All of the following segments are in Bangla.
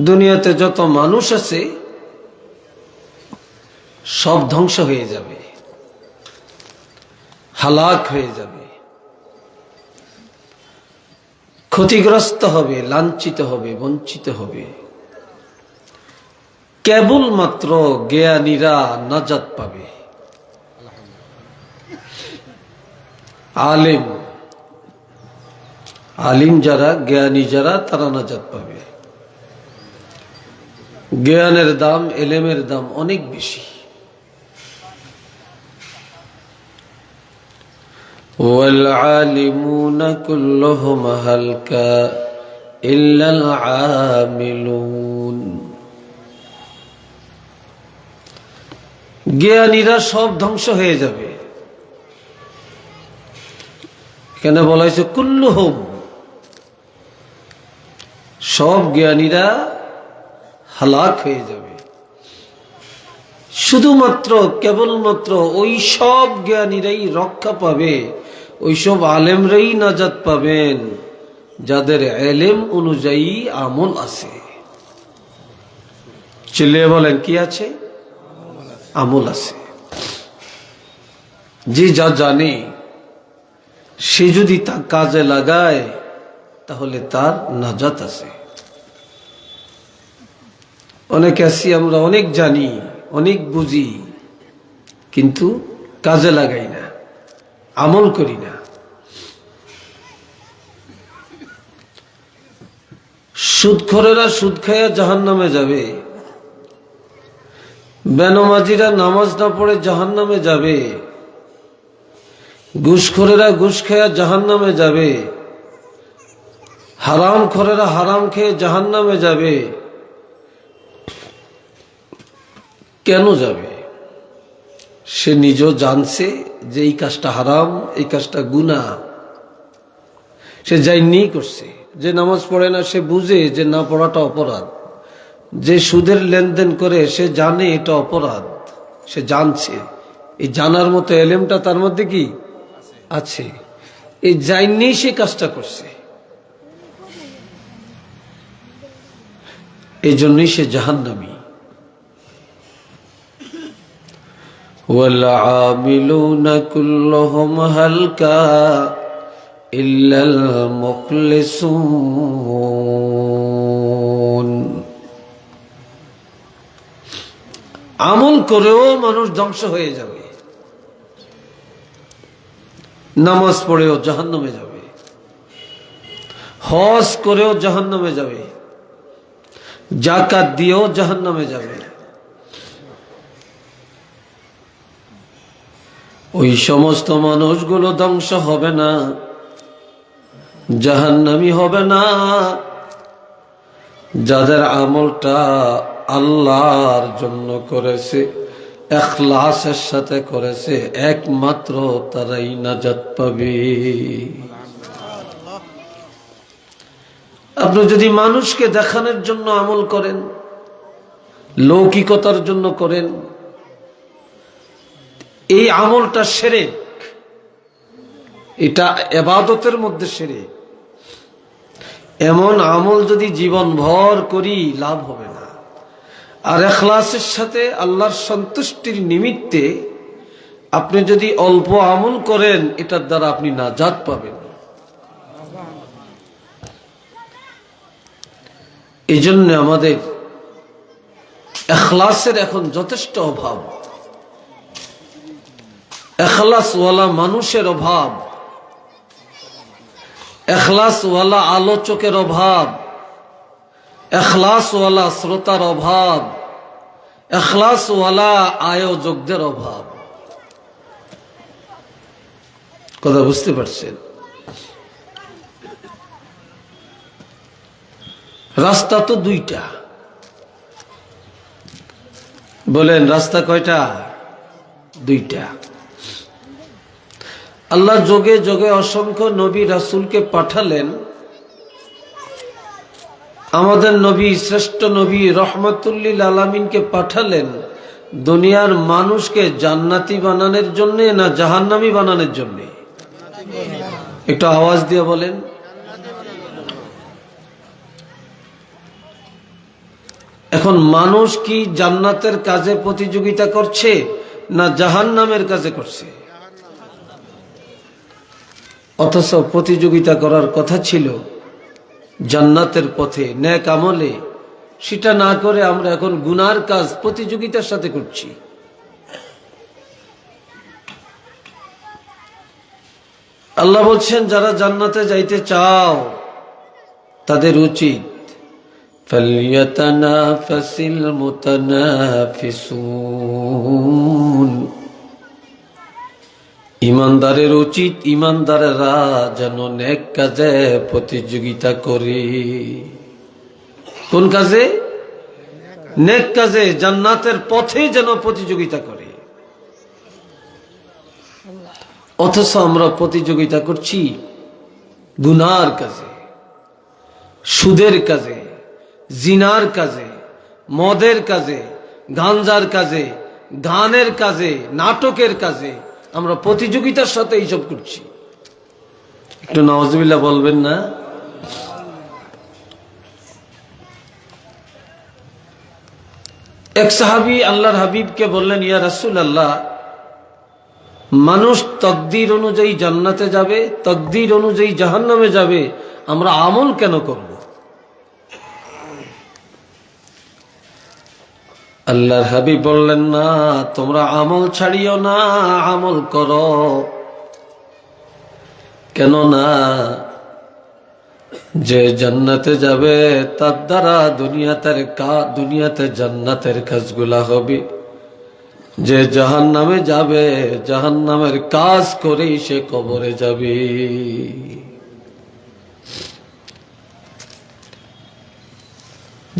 দুনিয়াতে যত মানুষ আছে সব ধ্বংস হয়ে যাবে, হালাক হয়ে যাবে, ক্ষতিগ্রস্ত হবে, লাঞ্ছিত হবে, বঞ্চিত হবে। কেবলমাত্র জ্ঞানীরা নাজাত পাবে। আলিম যারা, জ্ঞানী যারা, তারা নাজাত পাবে। জ্ঞানের দাম, এলেমের দাম অনেক বেশি। والعالمون كلهم هلكا إلا العاملون। জ্ঞানীরা সব ধ্বংস হয়ে যাবে। এখানে বলা হয়েছে কুল্লুহুম, সব জ্ঞানীরা হালাক হয়ে যাবে। শুধুমাত্র কেবলমাত্র ওই সব জ্ঞানীরাই রক্ষা পাবে, ওই সব আলেমরাই নাজাত পাবেন যাদের এলেম অনুযায়ী আমল আছে। চিল্লিয়ে বলেন, কি আছে? আমল আছে। যে যা জানে সে যদি তা কাজে লাগায় তাহলে তার নাজাত আছে। অনেকে আছি আমরা, অনেক জানি, অনেক বুঝি, কিন্তু কাজে লাগাই না, আমল করি না। সুদখোরেরা সুদ খাইয়া জাহান্নামে যাবে, বেনমাজিরা নামাজ না পড়ে জাহান্নামে যাবে, ঘুষখোরেরা ঘুষ খাইয়া জাহান্নামে যাবে, হারামখোরেরা হারাম খেয়ে জাহান্নামে যাবে। কেন যাবে? সে নিজেও জানছে যে এই কাজটা হারাম, এই কাজটা গুনাহ, সে যাইনি করছে। যে নামাজ পড়ে না সে বুঝে যে না পড়াটা অপরাধ। যে সুদের লেনদেন করে সে জানে এটা অপরাধ, সে জানছে। এই জানার মতো এলেমটা তার মধ্যে কি আছে? এই যাইনি সে কাজটা করছে, এই জন্যই সে জাহান্নামী। والعاملون كلهم هلكا إلا المخلصون। আমল করেও মানুষ ধ্বংস হয়ে যাবে, নামাজ পড়েও জাহান্নামে যাবে, হজ করেও জাহান্নামে যাবে, যাকাত দিয়েও জাহান্নামে যাবে। ওই সমস্ত মানুষগুলো ধ্বংস হবে না, জাহান্নামী হবে না, যাদের আমলটা আল্লাহর জন্য করেছে, ইখলাসের সাথে করেছে, একমাত্র তারাই নাজাত পাবে। আপনি যদি মানুষকে দেখানোর জন্য আমল করেন, লৌকিকতার জন্য করেন, এই আমলটা শিরক, এটা ইবাদতের মধ্যে শিরক। এমন আমল যদি জীবন ভর করি লাভ হবে না। আর ইখলাসের সাথে আল্লাহর সন্তুষ্টির নিমিত্তে আপনি যদি অল্প আমল করেন, এটার দ্বারা আপনি নাজাত পাবেন। এই জন্য আমাদের ইখলাসের এখন যথেষ্ট অভাব, ইখলাসওয়ালা মানুষের অভাব, ইখলাসওয়ালা আলোচকের অভাব, ইখলাসওয়ালা শ্রোতার অভাব, ইখলাসওয়ালা আয়োজকদের অভাব। কথা বুঝতে পারছেন? রাস্তা তো দুইটা, বলেন রাস্তা কয়টা? দুইটা। আল্লাহ যোগে যোগে অসংখ্য নবী রাসূলকে পাঠালেন। আমাদের নবী, শ্রেষ্ঠ নবী রহমাতুল লিল আলামিনকে পাঠালেন দুনিয়ার মানুষকে জান্নাতি বানানোর জন্য না জাহান্নামী বানানোর জন্য? একটু আওয়াজ দিয়ে বলেন। এখন মানুষ কি জান্নাতের কাজে প্রতিযোগিতা করছে না জাহান্নামের কাজে করছে? অথচ প্রতিযোগিতা করার কথা ছিল জান্নাতের পথে, নেক আমলে। সেটা না করে আমরা এখন গুনার কাজ প্রতিযোগিতার সাথে করছি। আল্লাহ বলছেন, যারা জান্নাতে যাইতে চাও তাদের উচিত ফালইয়াতানাফাসিল মুতানাফিসুন, ইমানদারের উচিত ইমানদারেরা যেন নেক কাজে প্রতিযোগিতা করে। কোন কাজে? নেক কাজে, জান্নাতের পথে যেন প্রতিযোগিতা করে। অথচ আমরা প্রতিযোগিতা করছি গুনার কাজে, সুদের কাজে, জিনার কাজে, মদের কাজে, গাঞ্জার কাজে, গানের কাজে, নাটকের কাজে। আমরা প্রতিযোগিতার সাথে এইসব করছি। একটু নাউজুবিল্লাহ বলবেন না? এক সাহাবী আল্লাহর হাবিবকে বললেন, ইয়া রাসূলুল্লাহ, মানুষ তকদির অনুযায়ী জান্নাতে যাবে, তকদির অনুযায়ী জাহান্নামে যাবে, আমরা আমল কেন করব? আল্লাহর হাবিব বললেন, না, তোমরা আমল ছাড়িও না, আমল করো। কেননা যে জান্নাতে যাবে তার দ্বারা দুনিয়াতে জান্নাতের কাজগুলা হবে। যে জাহান্নামে যাবে জাহান্নামের কাজ করেই সে কবরে যাবে।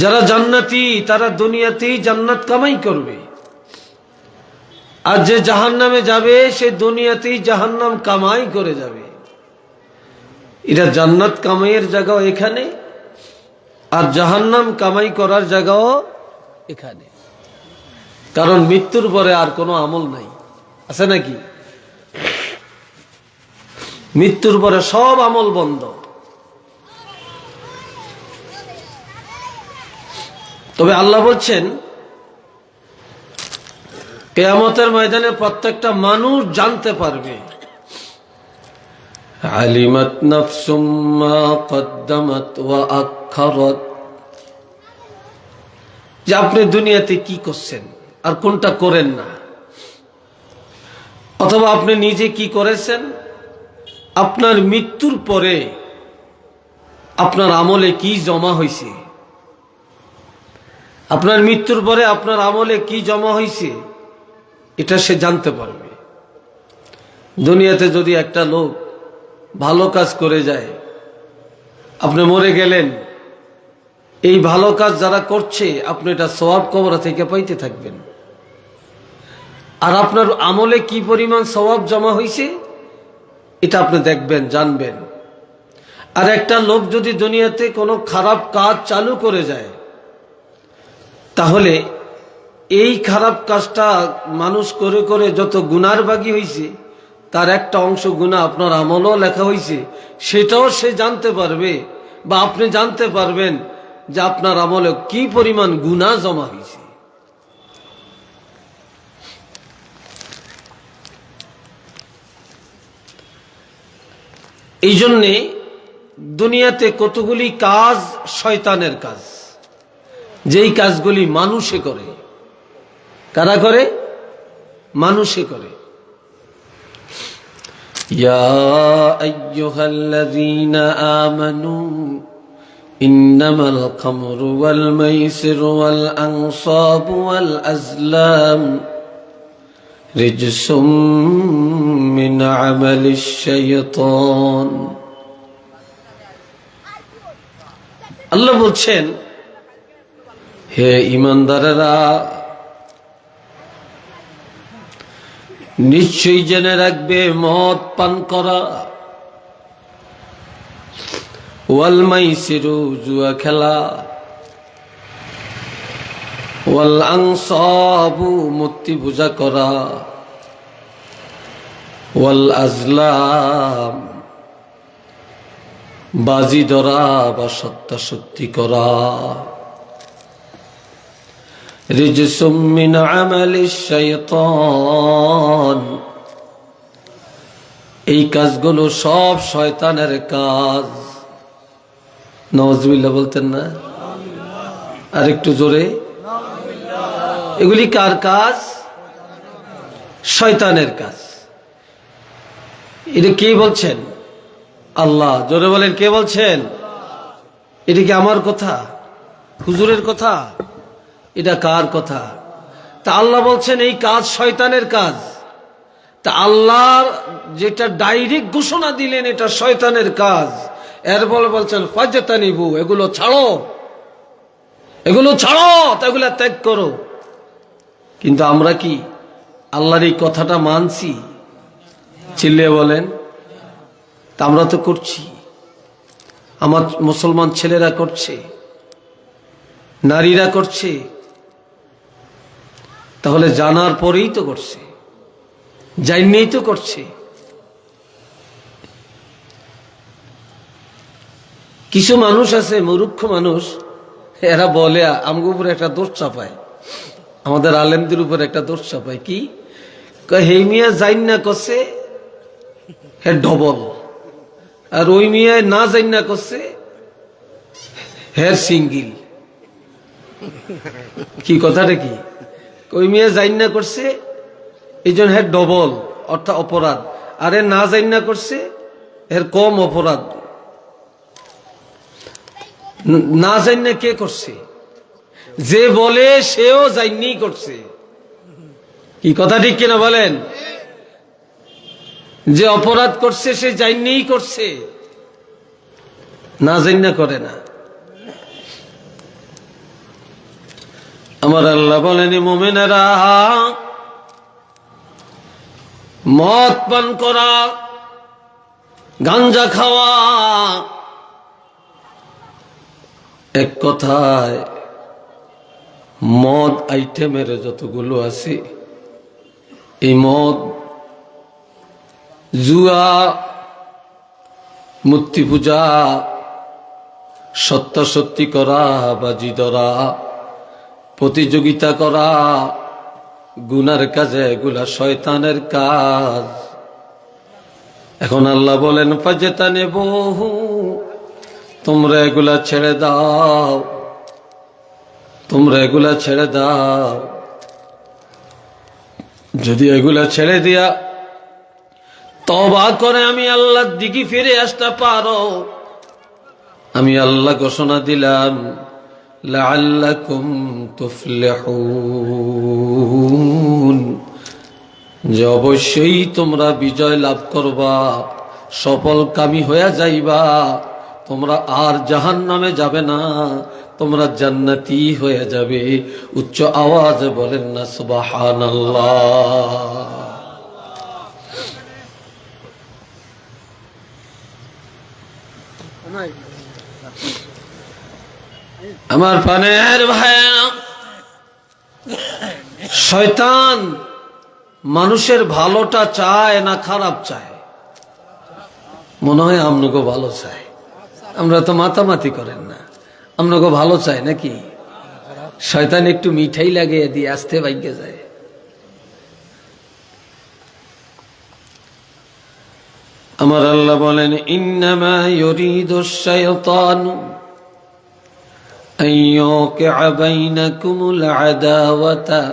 যারা জান্নাতি তারা দুনিয়াতেই জান্নাত কামাই করবে, আর যে জাহান্নামে যাবে সে দুনিয়াতেই জাহান্নাম কামাই করে যাবে। এটা জান্নাত কামাইয়ের জায়গাও এখানে, আর জাহান্নাম কামাই করার জায়গাও এখানে। কারণ মৃত্যুর পরে আর কোনো আমল নাই, আছে নাকি? মৃত্যুর পরে সব আমল বন্ধ। তবে আল্লাহ বলছেন, কিয়ামতের ময়দানে প্রত্যেকটা মানুষ জানতে পারবে, আলিমাত নাফসুম মা কদ্দামাত ওয়া আখারাত, যে আপনি দুনিয়াতে কি করছেন আর কোনটা করেন না, অথবা আপনি নিজে কি করেছেন, আপনার মৃত্যুর পরে আপনার আমলে কি জমা হয়েছে, আপনার মৃত্যুর পরে আপনার আমলে কি জমা হয়েছে, এটা সে জানতে পারবে। দুনিয়াতে যদি একটা লোক ভালো কাজ করে যায়, আপনি মরে গেলেন, এই ভালো কাজ যারা করছে আপনি এটা সওয়াব কবর থেকে পাইতে থাকবেন। আর আপনার আমলে কি পরিমাণ সওয়াব জমা হয়েছে এটা আপনি দেখবেন, জানবেন। আর একটা লোক যদি দুনিয়াতে কোনো খারাপ কাজ চালু করে যায়, তাহলে এই খারাপ কাজটা মানুষ করে করে যত গুনার বাগী হয়েছে তার একটা অংশ গুনাহ আপনার আমলও লেখা হয়েছে, সেটাও সে জানতে পারবে, বা আপনি জানতে পারবেন যে আপনার আমলে কি পরিমাণ গুনাহ জমা হয়েছে। এই জন্যে দুনিয়াতে কতগুলি কাজ শয়তানের কাজ, যেই কাজগুলি মানুষে করে। কারা করে? মানুষে করে। ইয়া আইয়ুহাল্লাযীনা আমানু ইন্নামাল খামরু ওয়াল মাইসিরু ওয়াল আনসাবু ওয়াল আজলাম রিজসুম মিন আমালিশ শাইতান। আল্লাহ বলছেন, হে ঈমানদারেরা, নিশ্চয়ই জেনে রাখবে মদ পান করা, ওয়াল মাইসিরু জুয়া খেলা, ওয়াল আনসাবু মূর্তি পূজা করা, ওয়াল আজলাম বাজি ধরা বা সত্যাসত্যি করা, রিজসুম মিন আমালিশ শাইতান, এই কাজগুলো সব শয়তানের কাজ। নাউজুবিল্লাহ বলতেন না? আর একটু জোরে। এগুলি কার কাজ? শয়তানের কাজ। এটা কে বলছেন? আল্লাহ। জোরে বলেন, কে বলছেন? এটা কি আমার কথা, হুজুরের কথা? এটা কার কথা? তা আল্লাহ বলছেন এই কাজ শয়তানের কাজ। তা আল্লাহ যেটা ডাইরেক্ট ঘোষণা দিলেন এটা শয়তানের কাজ, এর বলে বলছেন ফাজতানিবু, এগুলো ছাড়ো, এগুলো ছাড়ো, এগুলো ত্যাগ করো। কিন্তু আমরা কি আল্লাহর এই কথাটা মানছি? চিল্লিয়ে বলেন। তা আমরা তো করছি, আমার মুসলমান ছেলেরা করছে, নারীরা করছে। তাহলে জানার পরেই তো করছে, জানিয়েই তো করছে। কিছু মানুষ আছে, মূর্খ মানুষ, এরা বলে আমগো উপরে একটা দোষ চাপায়, আমাদের আলেমদের উপরে একটা দোষ চাপায়। কি হে মিয়া জাইন না করছে, হে ডবল, আর ওই মিয়া না জাইন না করছে, হে সিঙ্গিল। কি কথাটা কি? ওই মিয়া জাইন না করছে এই জন্য হে ডবল, অর্থাৎ অপরাধ, আরে না জাইন না করছে এর কম অপরাধ। না জাইন না কে করছে? যে বলে সেও জাইনি করছে। কি কথা ঠিক কিনা বলেন? যে অপরাধ করছে সে জাইনি করছে, না জাইন না করে না। আমার আল্লাহ বলেন মুমিনেরা, মদ পান করা, গাঞ্জা খাওয়া, এক কথায় মদ আইটেমের যতগুলো আছে, এই মদ, জুয়া, মূর্তি পূজা, সত্যাসত্যি করা, বাজি ধরা, প্রতিযোগিতা করা, গুনার কাজে, এগুলা শয়তানের কাজ। এখন আল্লাহ বলেন ফাজতানিবুহু, তোমরা এগুলা ছেড়ে দাও, তোমরা এগুলা ছেড়ে দাও। যদি এগুলা ছেড়ে দিয়া তওবা করে আমি আল্লাহর দিকে ফিরে আসতে পারো, আমি আল্লাহ ঘোষণা দিলাম লাআল্লাকুম তুফলিহুন, যে অবশ্যই তোমরা বিজয় লাভ করবা, সফল কামী হয়ে যাইবা। তোমরা আর জাহান্নামে যাবে না, তোমরা জান্নাতি হয়ে যাবে। উচ্চ আওয়াজে বলেন না সুবহানাল্লাহ। আমার প্রাণের ভাইরা, শয়তান মানুষের ভালোটা চায় না খারাপ চায়? মনে হয় আপনাকে ভালো চায়। আমরা তো মাতামাতি করেন না, আপনাকে ভালো চায় নাকি? শয়তান একটু মিঠাই লাগিয়ে দিয়ে আস্তে বাইকে যায়। আমার আল্লাহ বলেন ইন্নামা ইউরিদুশ শাইতানু আন ইউকিআ বাইনাকুমুল আদাওয়াতা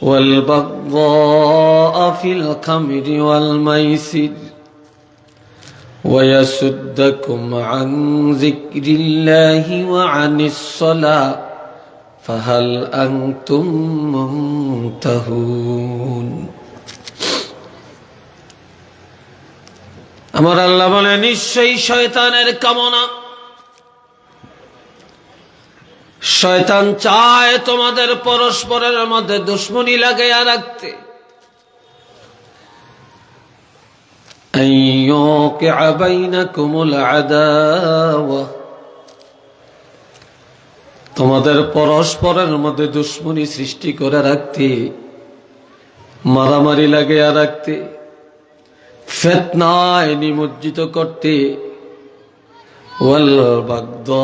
ওয়াল বাগদাআ ফিল খামরি ওয়াল মাইসির ويصدكم عن ذكر الله وعن الصلاة فهل أنتم منتهون। আমার আল্লাহ বলে নিশ্চয়ই শয়তানের কামনা, শয়তান চায় তোমাদের পরস্পরের মধ্যে দুশ্মনী লাগাইয়া রাখতে। তোমাদের পরস্পরের মধ্যে দুশ্মনী সৃষ্টি করে রাখতে, মারামারি লাগাইয়া রাখতে, ফিতনায় নিমজ্জিত করতে। ওয়াল বাগদা,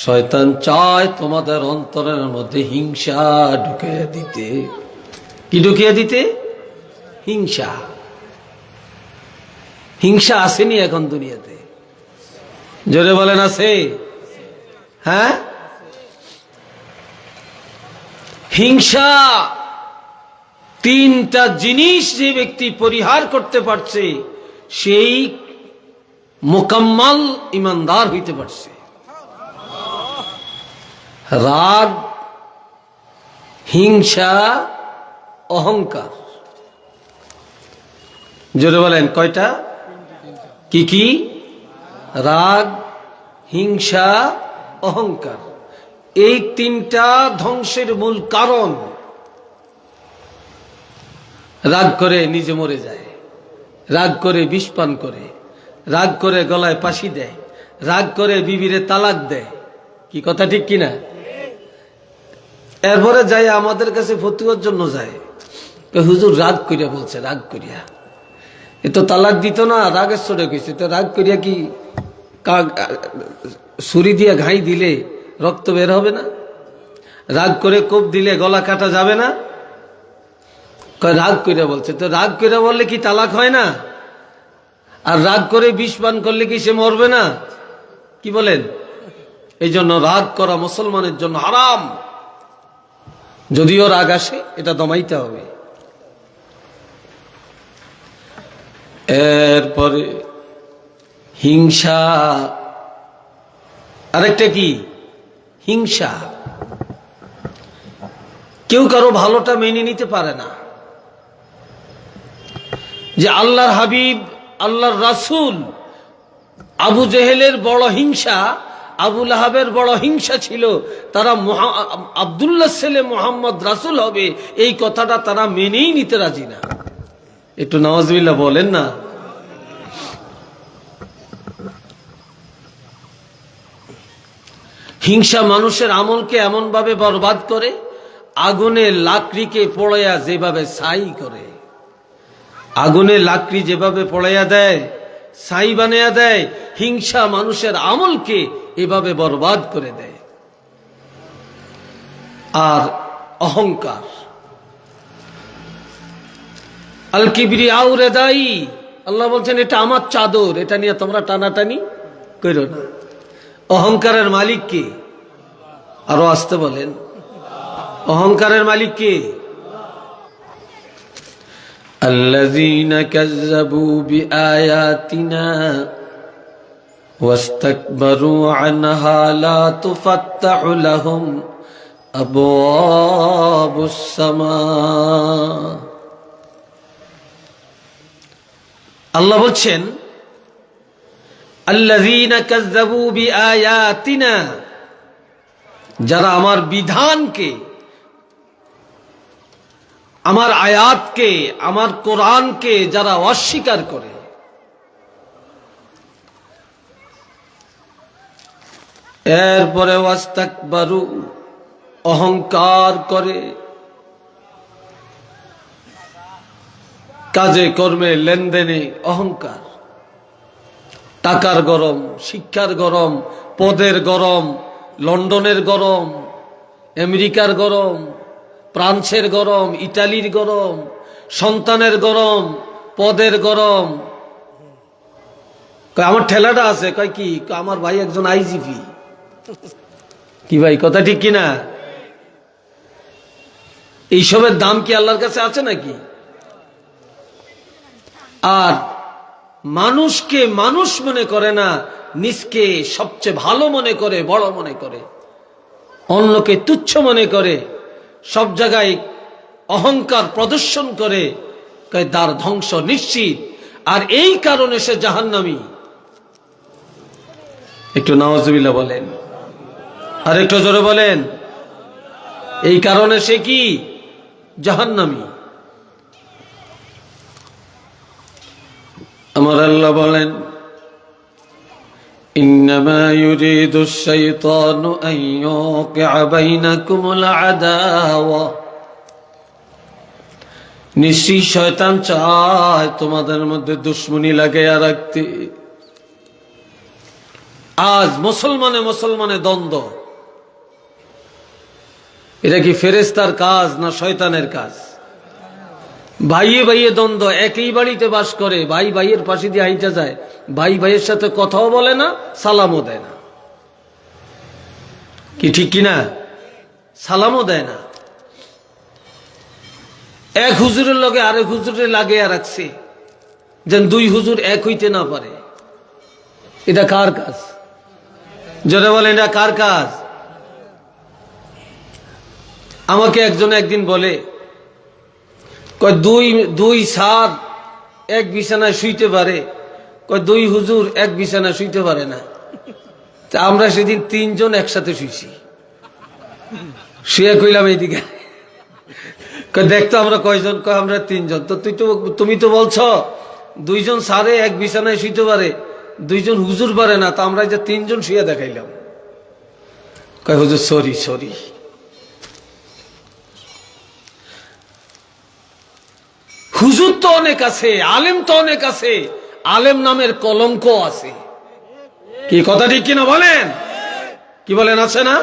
শয়তান চায় তোমাদের অন্তরের মধ্যে হিংসা ঢুকিয়ে দিতে। কি ঢুকিয়ে দিতে? হিংসা। হিংসা আসেনি এখন দুনিয়াতে? জোরে বলেন আছে? হ্যাঁ, হিংসা তিনটা জিনিস যে ব্যক্তি পরিহার করতে পারছে সেই মোকাম্মল ইমানদার হইতে পারছে। রাগ, হিংসা, অহংকার। জোরে বলেন কয়টা? কি কি? রাগ, হিংসা, অহংকার। এই তিনটা ধ্বংসের মূল কারণ। রাগ করে নিজে মরে যায়, রাগ করে বিষ পান করে, রাগ করে গলায় ফাঁসি দেয়, রাগ করে বিবিরে তালাক দেয়। কি কথা ঠিক কিনা? এরপরে যায় আমাদের কাছে ফতুয়ার জন্য যায়, হুজুর রাগ করিয়া বলছে, রাগ করিয়া। এ তো তালাক দিত না, রাগের চড়ে গেছে। তো রাগ করিয়া কি ছুরি দিয়া ঘাই দিলে রক্ত বের হবে না? রাগ করে কোপ দিলে গলা কাটা যাবে না? রাগ করিয়া বলছে। তো রাগ করিয়া বললে কি তালাক হয় না? আর রাগ করে বিষ পান করলে কি সে মরবে না? কি বলেন? এই জন্য রাগ করা মুসলমানের জন্য হারাম। যদিও রাগ আসে, এটা দমাইতে হবে। এরপরে হিংসা, আরেকটা কি? হিংসা। কেউ কারো ভালোটা মেনে নিতে পারে না। যে আল্লাহর হাবিব, আল্লাহর রাসূল, আবু জেহেলের বড় হিংসা, আবু লাহাবের বড় হিংসা ছিল। তারা আব্দুল্লাহ ছেলে মোহাম্মদ রাসূল হবে, এই কথাটা তারা মেনেই নিতে রাজি না। একটু নাউজুবিল্লাহ বলেন না। হিংসা মানুষের আমলকে এমন ভাবে বরবাদ করে, আগুনে লাকড়িকে পোড়াইয়া যেভাবে ছাই করে, আগুনে লাকড়ি যেভাবে পোড়াইয়া দেয়, ছাই বানাইয়া দেয়, হিংসা মানুষের আমলকে এভাবে বরবাদ করে দেয়। আর অহংকার, আল কিবরিয়াউ রিদাই, আল্লাহ বলছেন এটা আমার চাদর, এটা নিয়ে তোমরা টানাটানি করো না। অহংকারের মালিক কে? আরো আসতে বলেন, অহংকারের মালিক কে? আল্লাযীনা কাযযাবু বিআয়াতিনা ওয়াস্তাকবারু আনহা লা তুফাত্তাহু লাহুম আবওয়াবুস সামা। আল্লাহ বলছেন আল্লাযীনা কাযযাবু বিআয়াতিনা, যারা আমার বিধানকে, আমার আয়াতকে, আমার কোরআনকে যারা অস্বীকার করে, এরপরে ওয়াস্তাকবারু, অহংকার করে, কাজে কর্মে লেনদেনে অহংকার, টাকার গরম, শিক্ষার গরম, পদের গরম, লন্ডনের গরম, আমেরিকার গরম, ফ্রান্সের গরম, ইটালির গরম, সন্তানের গরম, পদের গরম। আমার ঠেলাটা আছে, কয় কি? আমার ভাই একজন আইজিপি। কি ভাই, কথা ঠিক কিনা? এইসবের দাম কি আল্লাহর কাছে আছে নাকি? আর মানুষকে মানুষ মনে করে না, নিজকে সবচেয়ে ভালো মনে করে, বড় মনে করে, অন্যকে তুচ্ছ মনে করে, সব জায়গায় অহংকার প্রদর্শন করে, তার ধ্বংস নিশ্চিত। আর এই কারণে সে জাহান্নামী। একটু নাউজুবিল্লাহ বলেন, আর একটু জোরে বলেন। এই কারণে সে কি? জাহান্নামী। আমার আল্লাহ বলেন ইন্নামা ইউরিদুশ শাইতানু আন ইউকিআ বাইনাকুমুল আদাওয়া, নিশ্চয়ই শয়তান চায় তোমাদের মধ্যে দুশ্মনী লাগাইয়া রাখতে। আজ মুসলমানে মুসলমানে দ্বন্দ্ব, এটা কি ফেরেশতার কাজ না শয়তানের কাজ? ভাইয়ে ভাইয়ে দ্বন্দ্ব, একই বাড়িতে বাস করে, ভাই ভাইয়ের পাশে দিয়ে হাইটা যায়, ভাই ভাইয়ের সাথে কথাও বলে না, সালামও দেয় না। কি ঠিক কিনা? সালামও দেয় না। এক হুজুরের লগে আরেক হুজুরে লাগিয়ে রাখছে, যেন দুই হুজুর এক হইতে না পারে। এটা কার কাজ? যারা বলেন এটা কার কাজ? আমাকে একজন একদিন বলে, কয় দুই সাদ এক বিছানায় শুইতে পারে, কয় দুই হুজুর এক বিছানায় শুইতে পারে না। তা আমরা সেদিন তিনজন একসাথে শুইছি। শুয়ে কইলাম এইদিকে, দেখতো আমরা কয়জন? কয় আমরা তিনজন। তো তুমি তো বলছ দুইজন সারে এক বিছানায় শুইতে পারে, দুইজন হুজুর পারে না, তা আমরা যে তিনজন শুয়ে দেখাইলাম। কয় হুজুর সরি সরি। হুজুর তো অনেক আছে, আলেম তো অনেক আছে, আলেম নামের কলঙ্ক আছে। কি কথা ঠিক কিনা বলেন? কি বলেন, আছে না?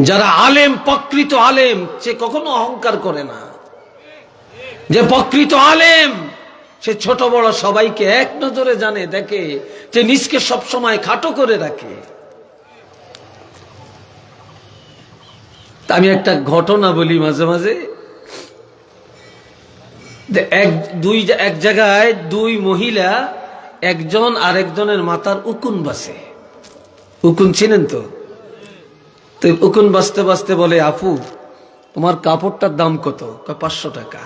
যারা আলেম, প্রকৃত আলেম, সে কখনো অহংকার করে না। যে প্রকৃত আলেম সে ছোট বড় সবাইকে এক নজরে জানে, দেখে, যে নিজকে সবসময় খাটো করে রাখে। আমি একটা ঘটনা বলি মাঝে মাঝে। এক জায়গায় দুই মহিলা একজন আরেকজনের মাথার উকুন বাসে। উকুন চিনেন তো? উকুন বাঁচতে বাঁচতে বলে, আপু তোমার কাপড়টার দাম কত? 500 টাকা।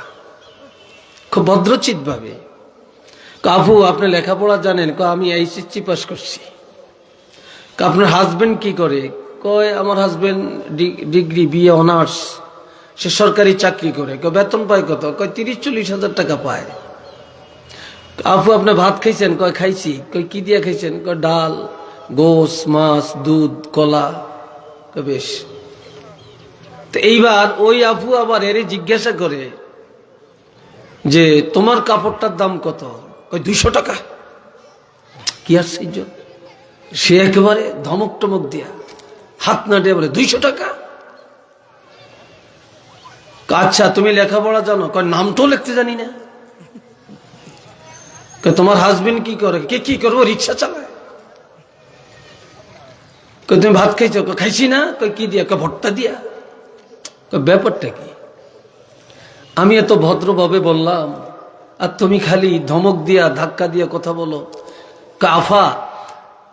খুব ভদ্রচিত ভাবে, আপু আপনি লেখাপড়া জানেন? আমি এইচএসসি পাস করছি। আপনার হাজবেন্ড কি করে? কয় আমার হাজবেন্ড ডিগ্রি, বিএ অনার্স, সে সরকারি চাকরি করে। বেতন পায় কত? কয় 30-40 হাজার টাকা পায়। আপু আপনি ভাত খাইছেন? কয় খাইছি। কয় কি দিয়ে খাইছেন? কয় ডাল, গোস, মাছ, দুধ, কলা। বেশ। তো এইবার ওই আপু আবার এর জিজ্ঞাসা করে যে তোমার কাপড়টার দাম কত? কয় 200 টাকা। কি আশ্চর্য! সে একেবারে ধমক টমক দিয়া হাত নাড়িয়ে বলে 200 টাকা। আচ্ছা তুমি লেখাপড়া জানো? কয় নামটাও লিখতে জানি না। তোমার হাজবেন্ড কি করে? কি করবো, রিক্সা চালায়। তুমি ভাত খাইছো? খাইছি না। কি দিয়া? ভর্তা দিয়া। ব্যাপারটা কি? আমি এত ভদ্রভাবে বললাম আর তুমি খালি ধমক দিয়া ধাক্কা দিয়া কথা বলো। আফা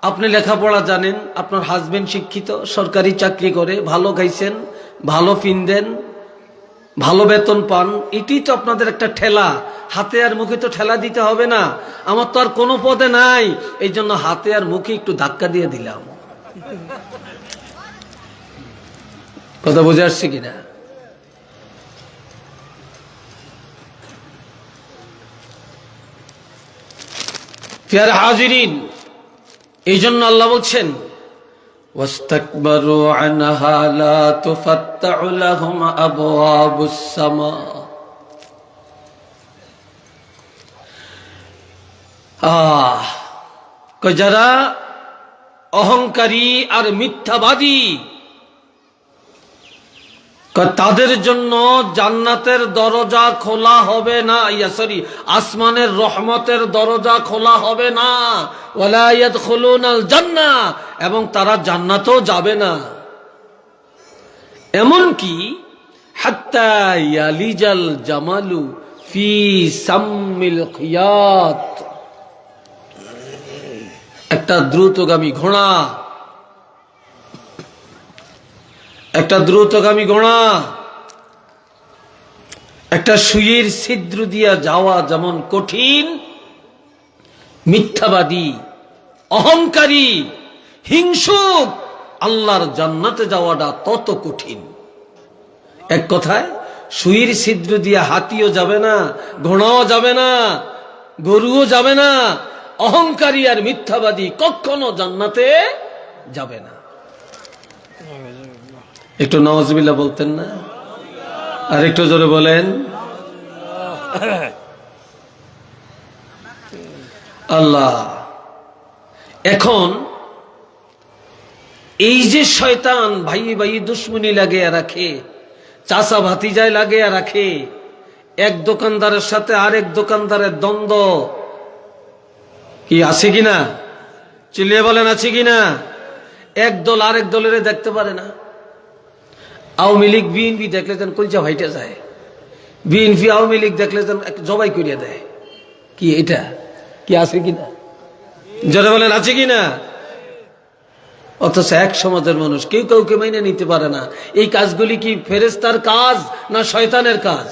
আপনি লেখাপড়া জানেন, আপনার হাজবেন্ড শিক্ষিত, সরকারি চাকরি করে, ভালো খাইছেন, ভালো পিনদেন, ভালো বেতন পান, এটাই তো আপনাদের একটা ঠেলা। হাতে আর মুখে তো ঠেলা দিতে হবে না। আমার তো আর কোনো পদে নাই, এই জন্য হাতে আর মুখে একটু ধাক্কা দিয়ে দিলাম। কথা বুঝে আসছে কিনা? প্রিয় হাজিরিন, এই জন্য আল্লাহ বলছেন ওয়াস্তাকবারু আনহা লা তুফাত্তাউ লাহুম আবওয়াবুস সামা। যারা অহংকারী আর মিথ্যাবাদী, তাদের জন্য জান্নাতের দরজা খোলা হবে না, আসমানের রহমতের দরজা খোলা হবে না। ওয়ালা ইয়াদখুলুনাল জান্নাহ, এবং তারা জান্নাতেও যাবে না। এমনকি হাত্তা ইয়ালিজাল জামালু ফি সাম্মিল খিয়াত, একটা দ্রুতগামী ঘোড়া, একটা সুইয়ের ছিদ্র দিয়া যাওয়া যেমন কঠিন, মিথ্যাবাদী, অহংকারী, হিংসুক আল্লাহর জান্নাতে যাওয়াটা তত কঠিন। এক কথায় সুইয়ের ছিদ্র দিয়া হাতিও যাবে না, ঘোড়াও যাবে না, গরুও যাবে না। অহংকারী আর মিথ্যাবাদী কখনো জান্নাতে যাবে না। একটু নাউজুবিল্লাহ বলতেন না? আর একটু জোরে বলেন। আল্লাহ এখন এই যে শয়তান ভাই ভাই দুশ্মনী লাগিয়ে রাখে, চাচা ভাতিজায় লাগিয়ে রাখে, এক দোকানদারের সাথে আরেক দোকানদারের দ্বন্দ্ব কি আছে কিনা? চিল্লিয়ে বলেন আছে কিনা? এক দল আরেক দলের দেখতে পারে না। আওয়ামী লীগ বিএনপি দেখলে যেন কলজা ভাইটা যায়, বিএনপি আওয়ামী লীগ দেখলে যেন জবাই করিয়া দেয়। কি এটা কি আছে কিনা? যারা বলেন আছে কিনা? অথচ এক সমাজের মানুষ কেউ কাউকে মাইনে নিতে পারে না। এই কাজগুলি কি ফেরেশতার কাজ না শয়তানের কাজ?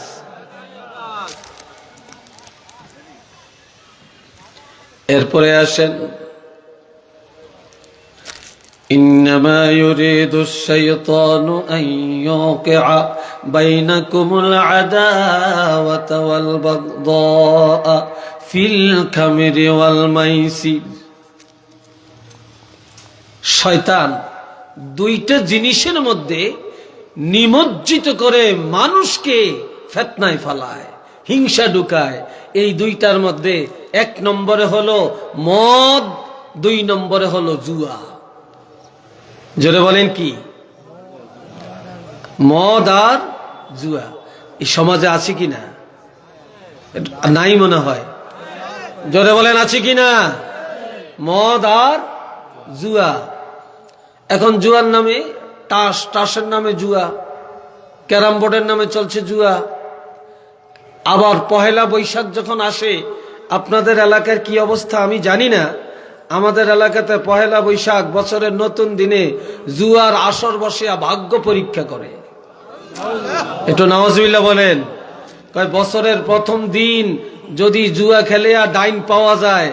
এরপরে আসেন, ইন্নামা ইউরিদুশ শাইতানু আন ইউকিআ বাইনাকুমুল আদাওয়াতা ওয়াল বাগদা ফিল খামরি ওয়াল মাইসির। শয়তান দুইটা জিনিসের মধ্যে নিমজ্জিত করে মানুষকে ফিতনায় ফেলায়, হিংসা ঢুকায়। এই দুইটার মধ্যে এক নম্বরে হলো মদ, দুই নম্বরে হলো জুয়া। জোরে বলেন কি? মদ আর জুয়া। এই সমাজে আছে কিনা? নাই মনে হয়। জোরে বলেন আছে কিনা? মদ আর জুয়া। এখন জুয়ার নামে তাস, তাসের নামে জুয়া, ক্যারাম বোর্ডের নামে চলছে জুয়া। আবার পহেলা বৈশাখ যখন আসে, আপনাদের এলাকার কি অবস্থা আমি জানি না, আমাদের এলাকাতে পহেলা বৈশাখ বছরের নতুন দিনে জুয়ার আসর বসিয়া ভাগ্য পরীক্ষা করে। একটু নাউজুবিল্লাহ বলেন। কয় বছরের প্রথম দিন যদি জুয়া খেলে আর ডাইন পাওয়া যায়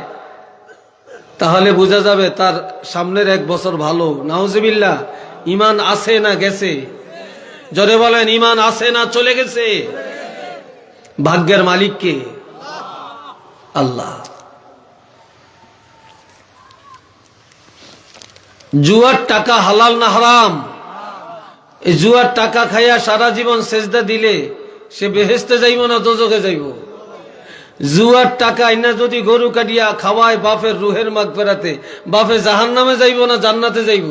তাহলে বোঝা যাবে তার সামনের এক বছর ভালো। নাউজুবিল্লাহ। ঈমান আছে না গেছে? জোরে বলেন, ঈমান আছে না চলে গেছে? ভাগ্যের মালিক কে? আল্লাহ। জুয়ার টাকা হালাল না হারাম? এই জুয়ার টাকা খাইয়া সারা জীবন সেজদা দিলে সে বেহেশতে যাইব না দোজখে যাইব? জুয়ার টাকা আইনা যদি গরু কাটিয়া খাওয়ায় বাপের রুহের মাগফিরাতে, বাপে জাহান্নামে যাইব না জান্নাতে যাইব?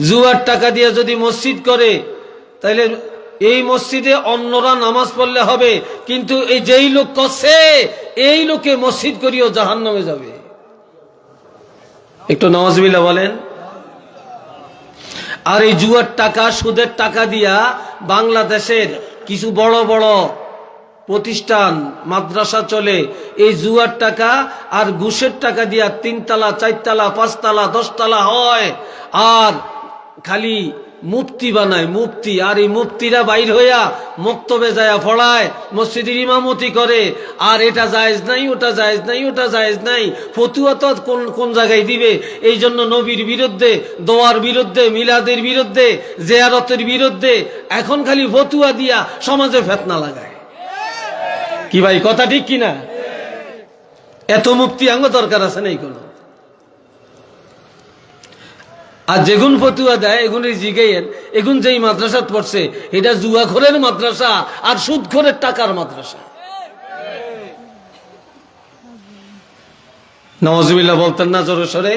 জুয়ার টাকা দিয়া যদি মসজিদ করে তাইলে এই মসজিদে অন্যরা নামাজ পড়লে হবে, কিন্তু এই যেই লোক করছে এই লোকে মসজিদ করিও জাহান্নামে যাবে। একটু নাউজুবিল্লাহ বলেন। আর এই জুয়ার টাকা, সুদের টাকা দিয়া বাংলাদেশের কিছু বড় বড় প্রতিষ্ঠান, মাদ্রাসা চলে। এই জুয়ার টাকা আর ঘুষের টাকা দিয়া 3 তলা 4 তলা 5 তলা 10 তলা হয়। আর খালি মুফতি বানায়, মুফতি। আর এই মুফতিরা বাইর হইয়া মক্তবে যায়া পড়ায়, মসজিদের ইমামতি করে। আর এটা জায়েজ নাই, ওটা জায়েজ নাই, ওটা জায়েজ নাই। ফতুয়া তো কোন জায়গায় দিবে? এই জন্য নবীর বিরুদ্ধে, দোয়ার বিরুদ্ধে, মিলাদের বিরুদ্ধে, জিয়ারতের বিরুদ্ধে এখন খালি ফতুয়া দিয়া সমাজে ফিতনা লাগায়। কি ভাই, কথা ঠিক কিনা? এত মুফতি আঙ্গ দরকার আছে নাই কোনো? আর যেগুন ফতুয়া দেয় এগুনের জিগাইয়েন, এগুন যেই মাদ্রাসা পড়ছে এটা জুয়াখোরের মাদ্রাসা আর সুদখোরের টাকার মাদ্রাসা। নাউজুবিল্লাহ বলতেন না জোরে সরে?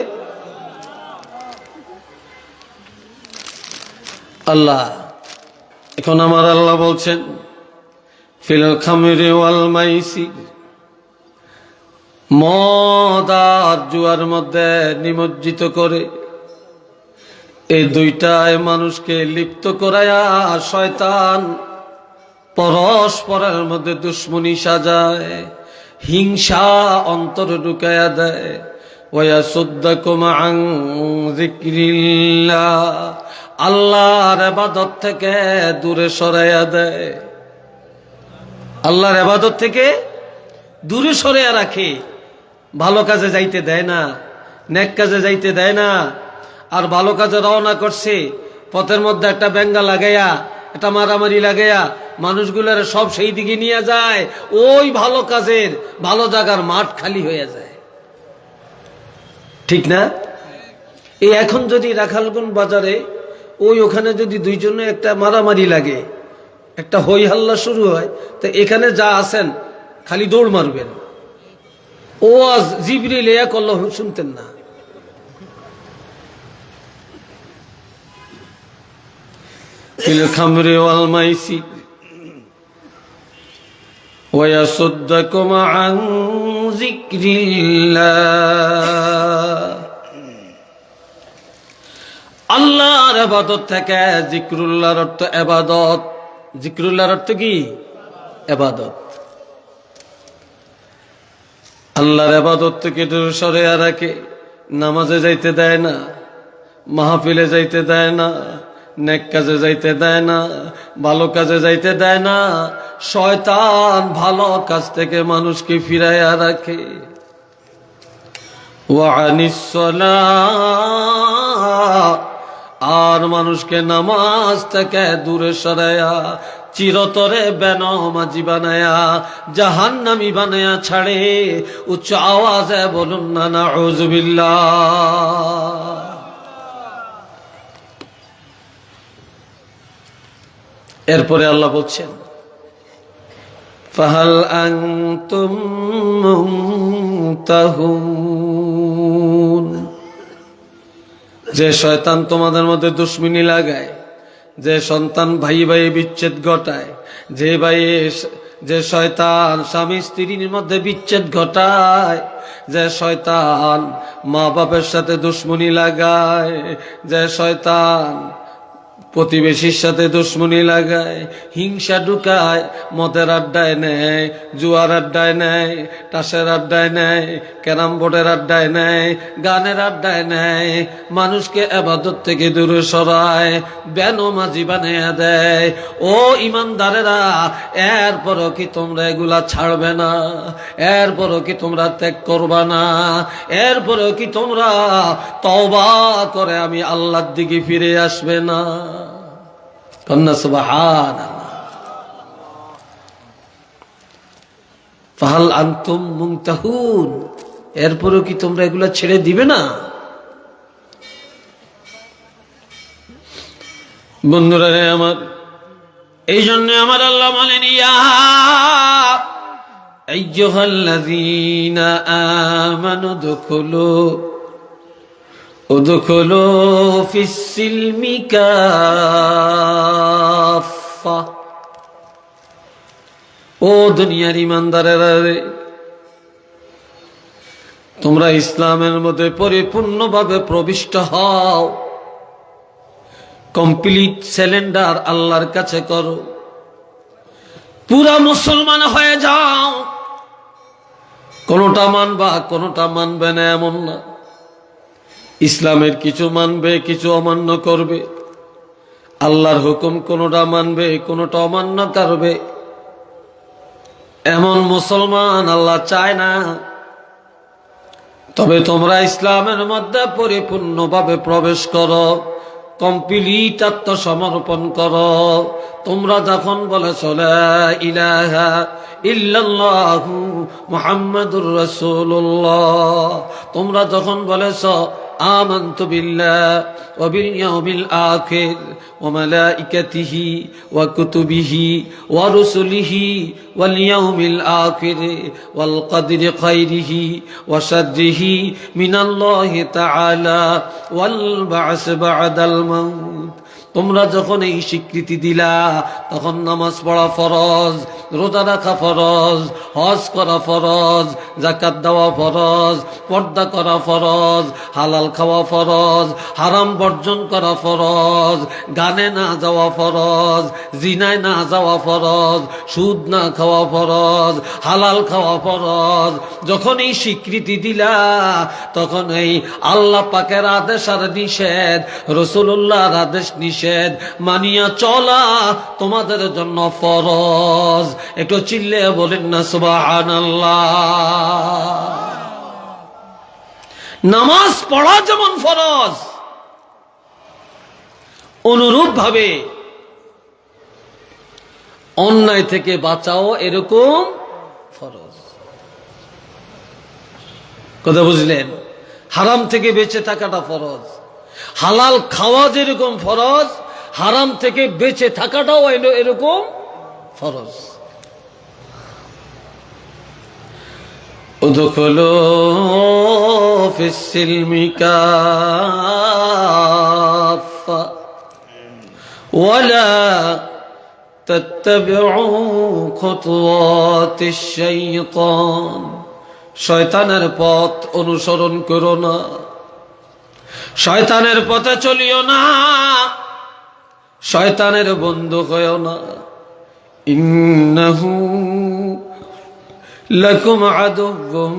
আল্লাহ। এখন আমার আল্লাহ বলছেন ফিল খামরি ওয়াল মাইসির, মদ আর জুয়ার মধ্যে নিমজ্জিত করে। এই দুইটায় মানুষকে লিপ্ত করায়া শয়তান পরস্পরের মধ্যে দুশ্মনী সাজায়, হিংসা অন্তরে ঢুকায়া দেয়। ওয়াসুদ্দাকুম আন যিকরিল্লাহ, আল্লাহর ইবাদত থেকে দূরে সরাইয়া দেয়। আল্লাহর ইবাদত থেকে দূরে সরাইয়া রাখে। ভালো কাজে যাইতে দেয় না, নেক কাজে যাইতে দেয় না। আর ভালো কাজে রওনা করছে, পথের মধ্যে একটা বেঙ্গা লাগাইয়া, একটা মারামারি লাগাইয়া মানুষগুলোর সব সেই দিকে নিয়ে যায়। ওই ভালো কাজের ভালো জায়গার মাঠ খালি হয়ে যায়। ঠিক না? এই এখন যদি রাখালগঞ্জ বাজারে ওখানে যদি দুইজনে একটা মারামারি লাগে, একটা হই হাল্লা শুরু হয়, তো এখানে যা আছেন খালি দৌড় মারবেন। ও আজ জিবরিল ইয়া করলো শুনতেন না, ফিল খামরি ওয়াল মাইসির ওয়া ইয়াসুদ্দাকুম আন যিকরিল্লাহ। আল্লাহর ইবাদত থেকে, জিক্রুল্লাহর অর্থ ইবাদত। জিক্রুল্লাহর অর্থ কি? ইবাদত। আল্লাহর ইবাদত থেকে দূরে সরিয়ে রাখে। নামাজে যাইতে দেয় না, মাহফিলে যাইতে দেয় না, নেক কাজে যাইতে দেয় না, ভালো কাজে যাইতে দেয় না। শয়তান ভালো কাজ থেকে মানুষকে ফিরাইয়া রাখে। ওয়া আনিস সালাহ, আর মানুষকে নামাজ থেকে দূরে সরাইয়া চিরতরে বেনামাজি বানায়া জাহান্নামী বানায়া ছাড়ে। উচ্চ আওয়াজে বলুন না নাউযুবিল্লাহ। এরপরে আল্লাহ বলছেন, ফাহাল আনতুম মুনতাহুন। যে শয়তান তোমাদের মধ্যে দুশ্মনী লাগায়, যে সন্তান ভাই ভাই বিচ্ছেদ ঘটায়, যে শয়তান স্বামী স্ত্রীর মধ্যে বিচ্ছেদ ঘটায়, যে শয়তান মা বাপের সাথে দুশ্মনী লাগায়, যে শয়তান প্রতিবেশীর সাথে দুশ্মনী লাগায়, হিংসা ঢুকায়, মদের আড্ডায় নেয়, জুয়ার আড্ডায় নেয়, টাসের আড্ডায় নেয়, ক্যারাম বোর্ডের আড্ডায় নেয়, গানের আড্ডায় নেয়, মানুষকে ইবাদত থেকে দূরে সরায়, বেনামাজি বানিয়ে দেয়। ও ইমানদারেরা, এরপরও কি তোমরা এগুলা ছাড়বে না? এরপরও কি তোমরা ত্যাগ করবা না? এরপরও কি তোমরা তওবা করে আমি আল্লাহর দিকে ফিরে আসবে না? কন্যা সুবহানাল্লাহ। ফাহাল আনতুম মুনতাহুন, এরপরও কি তোমরা এগুলা ছেড়ে দিবে না? বন্ধুরা আমার, এই জন্য আমার আল্লাহ বলেন, ইয়া আইয়ুহাল্লাযীনা আমানু উদখুলু ফিস-সিলমি কাফা। ও দুনিয়ার ইমানদারেরা, তোমরা ইসলামের মধ্যে পরিপূর্ণভাবে প্রবিষ্ট হও। কমপ্লিট সারেন্ডার আল্লাহর কাছে করো, পুরা মুসলমান হয়ে যাও। কোনটা মানবা, কোনটা মানবে না এমন না। ইসলামের কিছু মানবে, কিছু অমান্য করবে। আল্লাহর হুকুম কোনটা মানবে, কোনটা অমান্য করবে। এমন মুসলমান আল্লাহ চায় না। তবে তোমরা ইসলামের মধ্যে পরিপূর্ণভাবে প্রবেশ করো, কমপ্লিট আত্মসমর্পণ করো। তোমরা যখন বলেছ লা ইলাহা ইল্লাল্লাহু মুহাম্মাদুর রাসূলুল্লাহ, তোমরা যখন বলেছ আমানতু বিল্লাহি ওয়া বিল ইয়াউমিল আখির ওয়া মালাইকাতিহি ওয়া কুতুবিহি ওয়া রুসুলিহি ওয়াল ইয়াউমিল আখির ওয়াল কদরি খাইরিহি ওয়া শাররিহি মিনাল্লাহি তাআলা ওয়াল বা'স বা'দাল মাউত। তোমরা যখন এই স্বীকৃতি দিলা, তখন নামাজ পড়া ফরজ, রোজা রাখা ফরজ, হজ করা ফরজ, যাকাত দেওয়া ফরজ, পর্দা করা ফরজ, হালাল খাওয়া ফরজ, হারাম বর্জন করা ফরজ, গানে না যাওয়া ফরজ, জিনায় না যাওয়া ফরজ, সুদ না খাওয়া ফরজ, হালাল খাওয়া ফরজ। যখন এই স্বীকৃতি দিলা, তখন এই আল্লাহ পাকের আদেশ আর নিষেধ, রাসূলুল্লাহর আদেশ নিষেধ মানিয়া চলা তোমাদের জন্য ফরজ। একটু চিল্লে বলেন না সুবহানাল্লাহ। নামাজ পড়া যেমন ফরজ, অনুরূপ ভাবে অন্যায় থেকে বাঁচাও এরকম ফরজ। কথা বুঝলেন? হারাম থেকে বেঁচে থাকাটা ফরজ। হালাল খাওয়া যেরকম ফরজ, হারাম থেকে বেঁচে থাকাটাও এরকম ফরজ। উদখুলু ফিস-সিলমি কাফা ওয়ালা তাত্তাবিউ খুতুওয়াতিশ শাইতান, শয়তানের পথ অনুসরণ করো না, শয়তানের পথে চলিও না, শয়তানের বন্ধু হয়ো না। ইন্নাহু লাকুম আদুউম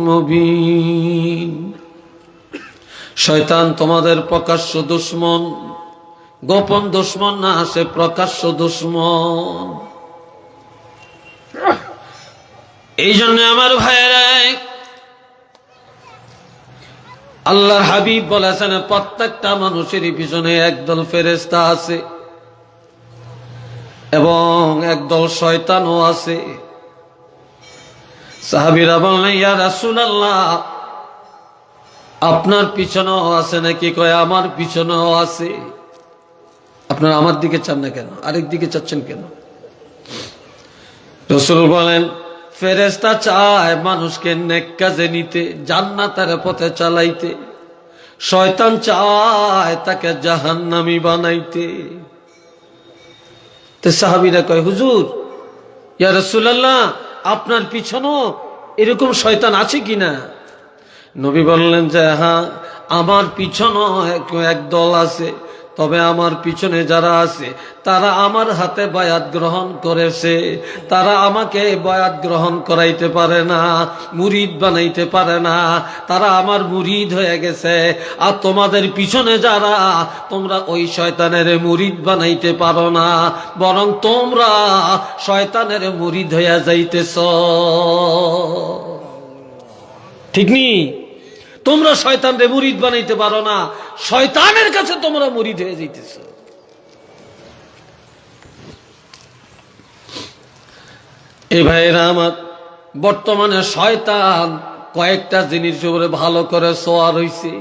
মুবিন, শয়তান তোমাদের প্রকাশ্য দুশমন, গোপন দুশমন না, সে প্রকাশ্য দুশমন। এই জন্য আমার ভাইয়েরা, আল্লাহর হাবিব বলেছেন প্রত্যেকটা মানুষেরই পিছনে একদল ফেরেশতা আছে এবং একদল শয়তানও আছে। সাহাবীরা বললেন, ইয়া রাসূলুল্লাহ, আপনার পিছনেও আছে নাকি? কয়, আমার পিছনেও আছে। আপনারা আমার দিকে চান না কেন, আরেক দিকে চাচ্ছেন কেন? রাসূল বলেন, ফেরেশতা চায় মানুষকে নেক কাজে নিতে, জান্নাতের পথে চালাইতে, শয়তান চায় তাকে জাহান্নামী বানাইতে। তো সাহাবীরা কয়, হুজুর, ইয়া রাসূলুল্লাহ, আপনার পিছনেও এরকম শয়তান আছে কিনা? নবী বললেন যে হ্যাঁ, আমার পিছনেও এক দল আছে, তবে আমার পিছনে যারা আছে তারা আমার হাতে বায়াত গ্রহণ করেছে, তারা আমাকে বায়াত গ্রহণ করাইতে পারে না, মুরিদ বানাইতে পারে না, তারা আমার মুরিদ হয়ে গেছে। আর তোমাদের পিছনে যারা, তোমরা ওই শয়তানের মুরিদ বানাইতে পারো না, বরং তোমরা শয়তানের মুরিদ হয়ে যাইতেছ। ঠিক নি? তোমরা শয়তানরে মুরিদ বানাইতে পারো না, শয়তানের কাছে তোমরা মুরিদ হয়ে যাইতেছ। এই ভাইয়েরা আমার, বর্তমানে শয়তান কয়েকটা জিনিস উপরে ভালো করে সওয়ার হইছে।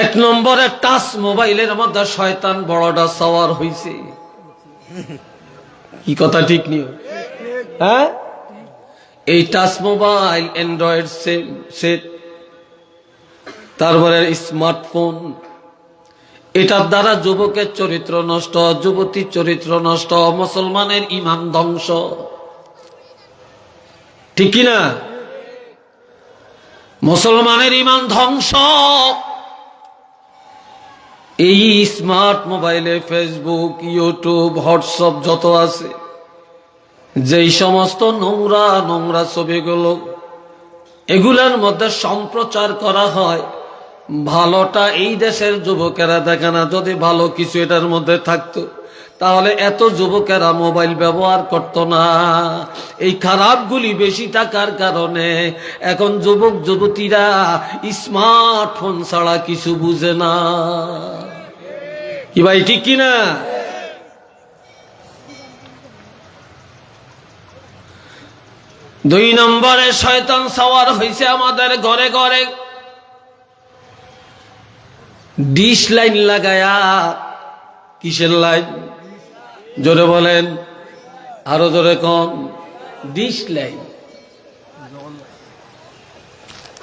এক নম্বরে টাচ মোবাইলের মধ্যে শয়তান বড়টা সওয়ার হইছে। কি কথা ঠিক নিও? হ্যাঁ, এই টাচ মোবাইল, অ্যান্ড্রয়েড সেট, তারপরে স্মার্টফোন, এটার দ্বারা যুবকের চরিত্র নষ্ট, যুবতীর চরিত্র নষ্ট, মুসলমানের ঈমান ধ্বংস। ঠিক কিনা? মুসলমানের ঈমান ধ্বংস। এই স্মার্ট মোবাইলে ফেসবুক, ইউটিউব, হোয়াটসঅ্যাপ যত আছে, যেই সমস্ত নোংরা নোংরা ছবিগুলো এগুলোর মধ্যে সম্প্রচার করা হয়, ভালোটা এই দেশের যুবকেরা দেখে না। যদি ভালো কিছু এটার মধ্যে থাকতো তাহলে এত যুবকেরা মোবাইল ব্যবহার করত না। এই খারাপগুলি বেশি থাকার কারণে এখন যুবক যুবতীরা স্মার্টফোন ছাড়া কিছু বুঝে না। কি ভাই, ঠিক কিনা? দুই নম্বরে শয়তান সওয়ার হইছে আমাদের ঘরে ঘরে। ডিশ লাইন লাগায়া। কিসের লাইন? জোরে বলেন, আরো জোরে কোন? Dish line.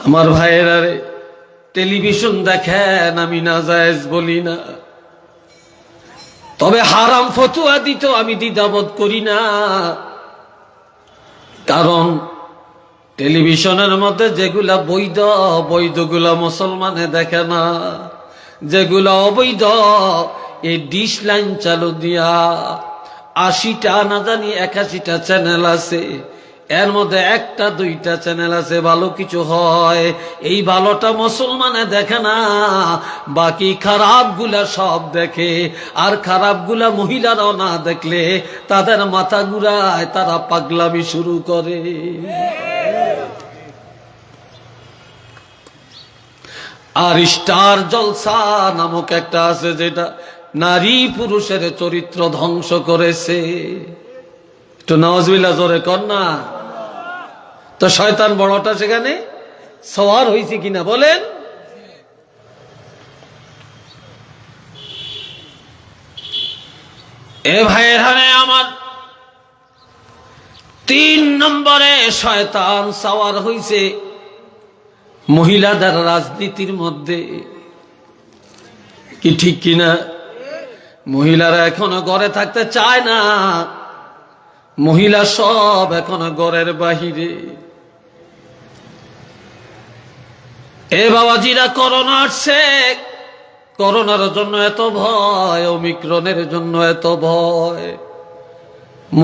আমার ভাইয়েরা রে, টেলিভিশন দেখেন, আমি নাজায়েজ বলি না, তবে হারাম ফতোয়া দিত আমি দ্বিধাবোধ করি না। কারণ টেলিভিশনের মধ্যে যেগুলা বৈধ, বৈধগুলা মুসলমানে দেখে না, যেগুলা অবৈধ এই ডিশ লাইন চালু দিয়া 80টা না জানি 81টা চ্যানেল আছে, এর মধ্যে একটা দুইটা চ্যানেল আছে ভালো কিছু হয়, এই ভালোটা মুসলমানে দেখে না, বাকি খারাপগুলা সব দেখে। আর খারাপগুলা মহিলারাও না দেখলে তাদের মাথা ঘুরায়, তারা পাগলামি শুরু করে। আর স্টার জলসা নামক একটা আছে, যেটা নারী পুরুষের চরিত্র ধ্বংস করেছে। তো নাউজুবিল্লাহ জোরে কর না। তো শয়তান বড়টা সেখানে সওয়ার হয়েছে কিনা বলেন? এ ভাইয়েরা আমার, 3 নম্বরে শয়তান সওয়ার হয়েছে মহিলাদের রাজনীতির মধ্যে। কি ঠিক কিনা? মহিলারা এখনো ঘরে থাকতে চায় না, মহিলা সব এখনো ঘরের বাহিরে। এ বাবাজিরা, করোনা আসছে, করোনার জন্য এত ভয়, ওমিক্রনের জন্য এত ভয়।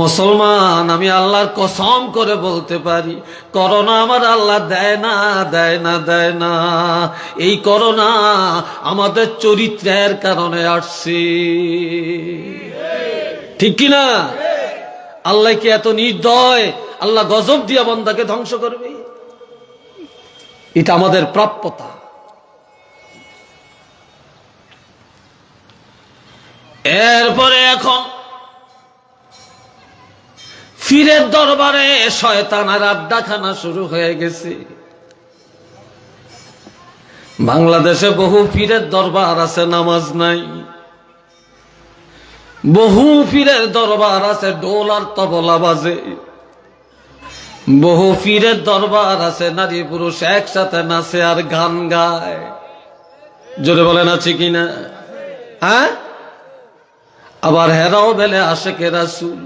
মুসলমান, আমি আল্লাহর কসম করে বলতে পারি, করোনা আমার আল্লাহ দেয় না, দেয় না, দেয় না। এই করোনা আমাদের চরিত্রের কারণে আসছে, ঠিক কিনা? আল্লাহ কি এত নির্দয়? আল্লাহ গজব দিয়া বান্দাকে ধ্বংস করবে? এটা আমাদের প্রাপ্যতা। এরপরে এখন পীরের দরবারে শয়তানের আড্ডাখানা শুরু হয়ে গেছে। বাংলাদেশে বহু পীরের দরবার আছে, নামাজ নাই। বহু পীরের দরবার আছে, ঢোল আর তবলা বাজে। বহু পীরের দরবার আছে, নারী পুরুষ একসাথে নাচে আর গান গায়। জোরে বলেন, আছে কিনা? হ্যাঁ, আবার হেরাও বেলে আশেকে রাসূল।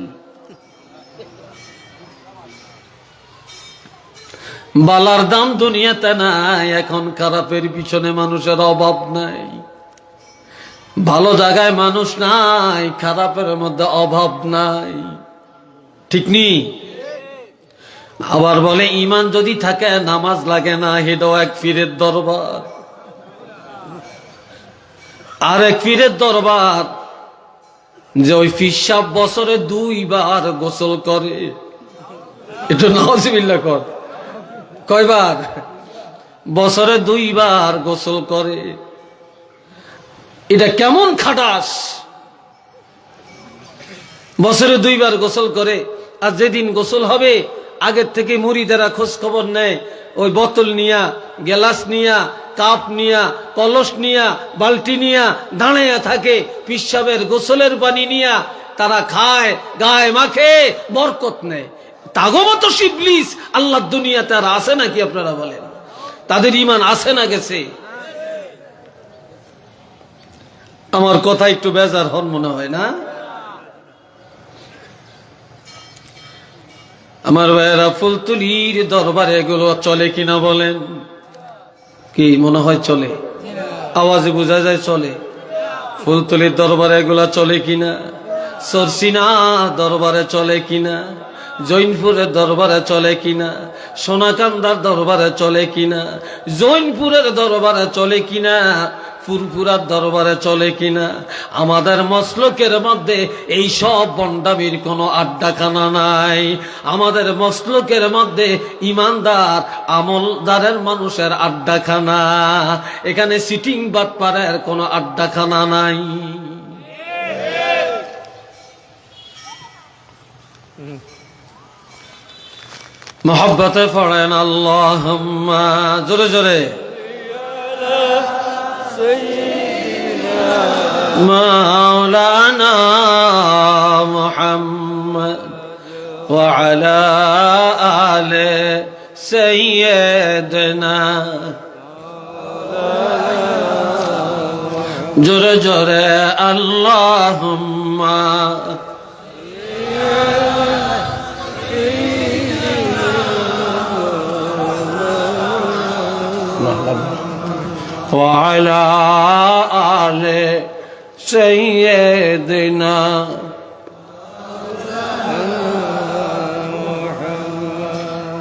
বালার দাম দুনিয়াতে নাই, এখন খারাপের পিছনে মানুষের অভাব নাই। ভালো জায়গায় মানুষ নাই, খারাপের মধ্যে অভাব নাই, ঠিক নি? আবার বলে ঈমান যদি থাকে নামাজ লাগে না, হেটাও এক পীরের দরবার। আর এক পীরের দরবার যে ওই পীর সাহেব বছরে 2 বার গোসল করে। একটু নাউজুবিল্লাহ কর। কয়বার? বছরে 2 বার গোসল করে। এটা কেমন খাটাস? বছরে 2 বার গোসল করে, আর যেদিন গোসল হবে আগের থেকে মুরিদেরা খোঁজ খবর নেয়। ওই বোতল নিয়া, গ্লাস নিয়া, কাপ নিয়া, কলস নিয়া, বালতি নিয়া দাঁড়াইয়া থাকে। পীর সাহেবের গোসলের পানি নিয়া তারা খায়, গায়ে মাখে, বরকত নেয়। তাগমত ইবলিস আল্লাহর দুনিয়াতে আর আছে নাকি? আপনারা বলেন, তাদের ঈমান আছে না গেছে? আমার কথা একটু বেজার হন মনে হয় না? আমার ভাইয়েরা, ফুলতুলির দরবারে এগুলো চলে কিনা বলেন? কি মনে হয় চলে? আওয়াজে বোঝা যায় চলে। ফুলতুলির দরবারে এগুলা চলে কিনা? সরসিনা দরবারে চলে কিনা? জৈনপুরের দরবারে চলে কিনা? সোনাকান্দার দরবারে চলে কিনা? জৈনপুরের দরবারে চলে কিনা? ফুরফুরার দরবারে চলে কিনা? আমাদের মসলকের মধ্যে এই সব বন্ডামির কোনো আড্ডাখানা নাই। আমাদের মসলকের মধ্যে ইমানদার আমলদারের মানুষের আড্ডাখানা। এখানে সিটিং বাটপারের কোনো আড্ডাখানা নাই। মোহব্বতে পড়েন আল্লাহুম্মা, জোরে জোরে। মাওলানা মুহাম্মদ ওয়া আলা আলি সাইয়্যিদিনা, জোরে জোরে আল্লাহুম্মা। وعلى آل سيدنا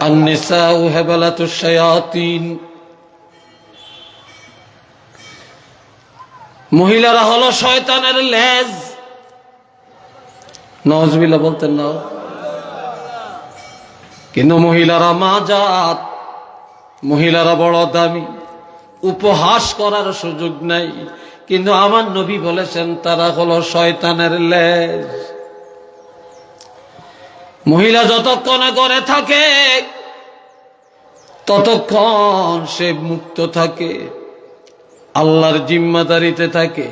النساء هبلة الشياطين। মহিলারা হলো শয়তানের লেজ। নাউজুবিল্লাহ বলতেন না? কিন্তু মহিলারা মাজাত, মহিলারা বড় দামি, উপহাস করার সুযোগ নাই। কিন্তু আমার নবী বলেছেন তারা হলো শয়তানের লেজ। মহিলা যতক্ষণ করে থাকে ততক্ষণ সে মুক্ত থাকে, আল্লাহর জিম্মাদারিতে থাকে।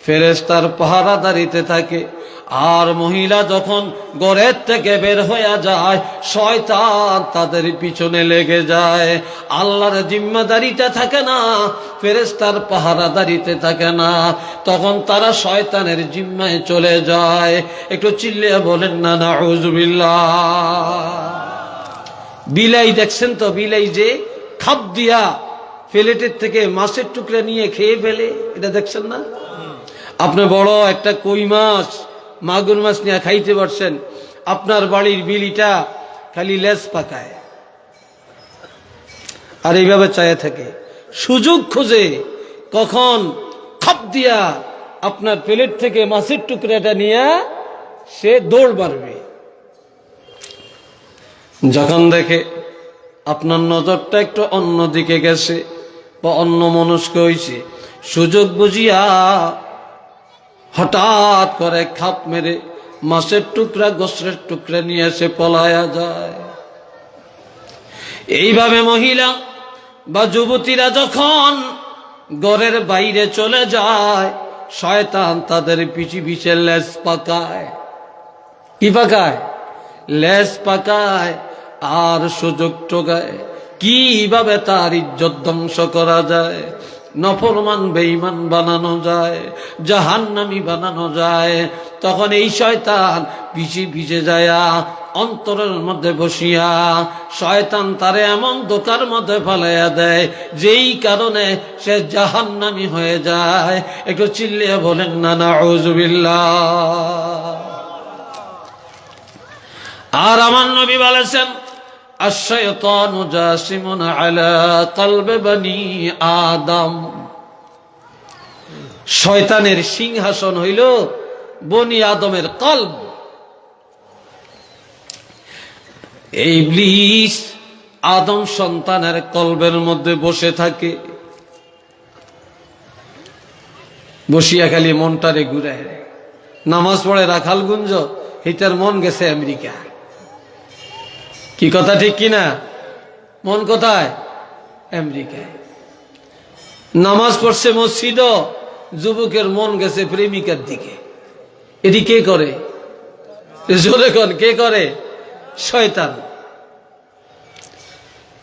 ফেরেশতার পাহারাদারিতে থাকে। আর মহিলা যখন ঘরের থেকে বের হয়ে যায়, শয়তান তাদের পিছনে লেগে যায়। আল্লাহর জিম্মাদারিতে থাকে না, ফেরেশতার পাহারাদারিতে থাকে না, তখন তারা শয়তানের জিম্মায় চলে যায়। একটু চিল্লিয়ে বলেন না নাউযুবিল্লাহ। বিলাই দেখছেন তো, বিলাই যে খাপ দিয়া প্লেটের থেকে মাছের টুকরা নিয়ে খেয়ে ফেলে, এটা দেখছেন না? আপনি বড় একটা কই মাছ, মাগুর মাছ নিয়ে খাইতে পারছেন, আপনার বাড়ির বিলিটা খালি লেজ পাকায় আর এইভাবে চায়ে থাকে, সুযোগ খোঁজে কখন খাপ দিয়া আপনার প্লেট থেকে মাছের টুকরাটা নিয়ে সে দৌড় মারবে। যখন দেখে আপনার নজরটা একটু অন্য দিকে গেছে বা অন্য মনস্ক হয়েছে, সুযোগ বুঝিয়া হঠাৎ করে খাপ মেরে মাছের টুকরা গোস্তের টুকরা নিয়ে এসে পলায়া যায়। এইভাবে মহিলা বা যুবতীরা যখন ঘরের বাইরে চলে যায়, শয়তান তাদের পিছে পিছে লেজ পাকায়। কি পাকায়? লেজ পাকায় আর সুযোগ টোকায় কিভাবে তার ইজ্জত ধ্বংস করা যায়, নফরমান বেঈমান বানানো যায়, জাহান্নামী বানানো যায়। তখন এই শয়তান পিছে পিছে যায়া অন্তরের মধ্যে বসিয়া শয়তান তারে এমন দোকার মধ্যে ফেলাইয়া দেয়, যেই কারণে সে জাহান্নামী হয়ে যায়। একটু চিল্লিয়ে বলেন না নাউযুবিল্লাহ। আর আমার নবী বলেছেন, আশ-শায়তানু জাসিমুন আলা কলবি বনি আদম। শয়তানের সিংহাসন হইল বনি আদমের কলব। এই ইবলিস আদম সন্তানের কলবের মধ্যে বসে থাকে, বসিয়া খালি মনটারে ঘুরায়। নামাজ পড়ে রাখাল গুঞ্জ, হিতার মন গেছে আমেরিকা। কি কথা ঠিক কিনা? মন কোথায়? আমেরিকায়। নামাজ পড়ছে মসজিদ, যুবকের মন গেছে প্রেমিকার দিকে। এটি কে করে? জোরে কোন, কে করে? শয়তান।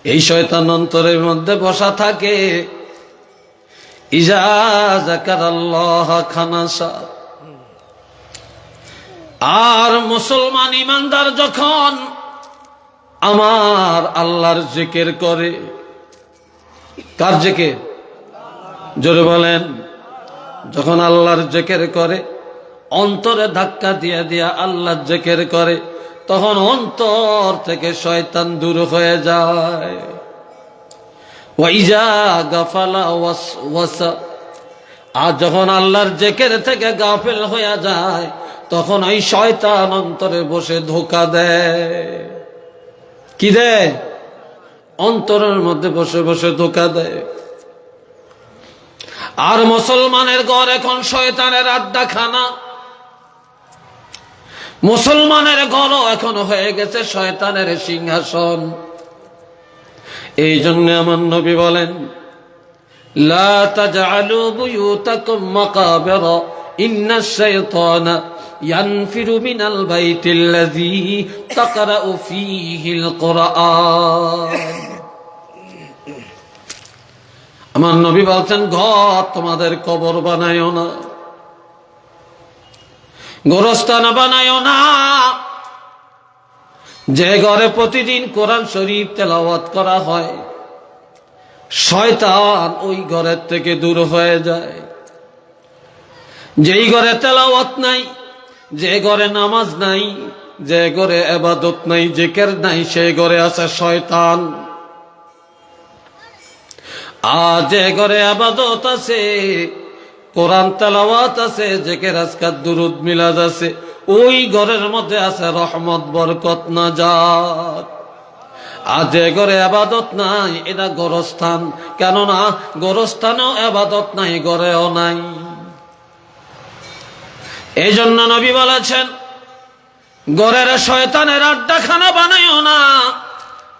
এই শয়তান অন্তরের মধ্যে বসা থাকে। ইজা যাকারাল্লাহ খানাসা। আর মুসলমান ইমানদার যখন আমার আল্লাহর জিকির করে, কার জিকির? জোরে বলেন। যখন আল্লাহর জিকির করে, অন্তরে ধাক্কা দিয়া দিয়া আল্লাহর জিকির করে, তখন অন্তর থেকে শয়তান দূর হয়ে যায়। ওয়াইজা গাফালা ওয়াসওয়াসা। আর যখন আল্লাহর জিকির থেকে গাফেল হয়ে যায়, তখন ওই শয়তান অন্তরে বসে ধোঁকা দেয়। কি দেয়? অন্তরের মধ্যে বসে বসে ধোঁকা দেয়। আর মুসলমানের ঘর এখন শয়তানের আড্ডাখানা। মুসলমানের ঘরও এখন হয়ে গেছে শয়তানের সিংহাসন। এই জন্য আমার নবী বলেন, লা তাজআলু বুয়ুতাকুম মাকাবিরা ইন্নাশ শাইতানা ইয়ানফিরু মিনাল বাইতিল্লাযী তাকরাউ ফীহিল কুরআন। আমার নবী বলছেন, ঘর তোমাদের কবর বানায়ো না, গোরস্থান বানায়ো না। যে ঘরে প্রতিদিন কোরআন শরীফ তেলাওয়াত করা হয়, শয়তান ওই ঘরের থেকে দূর হয়ে যায়। যেই ঘরে তেলাওয়াত নাই, যে ঘরে নামাজ নাই, যে ঘরে ইবাদত নাই, জিকির নাই, সেই ঘরে আছে শয়তান। আর যে ঘরে ইবাদত আছে, কোরআন তেলাওয়াত আছে, জিকির আজকার দুরুদ মিলাদ আছে, ওই ঘরের মধ্যে আছে রহমত বরকত নাজাত। আর যে ঘরে ইবাদত নাই, এটা গোরস্থান। কেননা গোরস্থানেও ইবাদত নাই, ঘরেও নাই। এই জন্য নবী বলেছেন, ঘরের শয়তানের আড্ডাখানা বানায়ও না,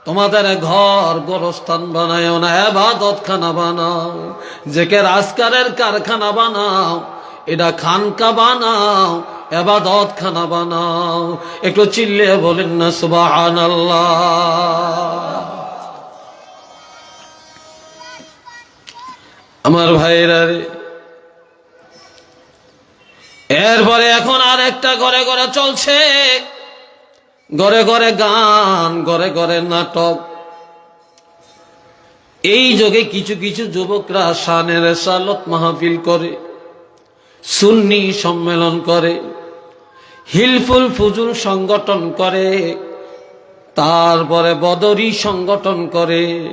তোমাদের ঘর গোরস্থান বানায়ও না, ইবাদত খানা বানাও, জিকির আজকারের কারখানা বানাও। এটা খানকা বানাও, ইবাদত খানা বানাও। একটু চিল্লিয়ে বলেন না সুবহানাল্লাহ। আমার ভাইরা রে, এরপরে এখন আর একটা ঘরে ঘরে চলছে, ঘরে ঘরে গান, ঘরে ঘরে নাটক। এই যুগে কিছু কিছু যুবকরা শানে রিসালাত মাহফিল করে, সুন্নি সম্মেলন করে, হিলফুল ফুজুল সংগঠন করে, তারপরে বদরি সংগঠন করে।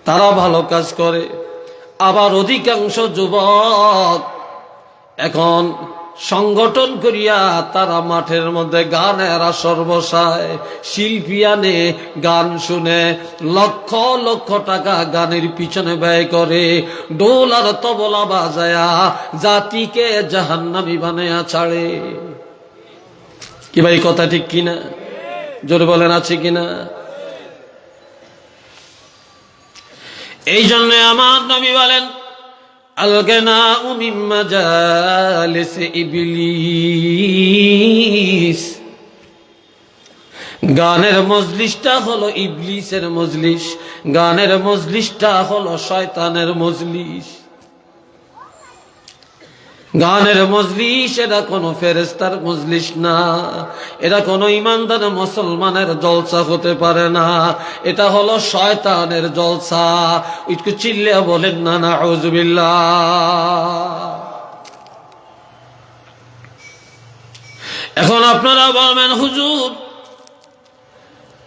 তারা ভালো কাজ করে। আবার অধিকাংশ যুবক এখন সংগঠন করিয়া তারা মাঠের মধ্যে গানের আসর বসায়, শিল্পী আনে, গান শুনে লক্ষ লক্ষ টাকা গানের পিছনে ব্যয় করে, ডোল আর তবলা বাজায়া জাতিকে জাহান্নামী বানায়া ছাড়ে। কি ভাই কথা ঠিক কিনা? জোরে বলেন আছে কিনা? এই জন্য আমার নবী বলেন, আল-গিনাউ মিন মাজালিস ইবলিস, গানের মজলিসটা হলো ইবলিসের মজলিস, গানের মজলিসটা হলো শয়তানের মজলিস। গানের মজলিস এটা কোনো ফেরেশতার মজলিস না, এটা কোনো ইমানদার মুসলমানের জলসা হতে পারে না, এটা হলো শয়তানের জলসা। একটু চিল্লিয়ে বলেন না নাউযুবিল্লাহ। এখন আপনারা বলবেন হুজুর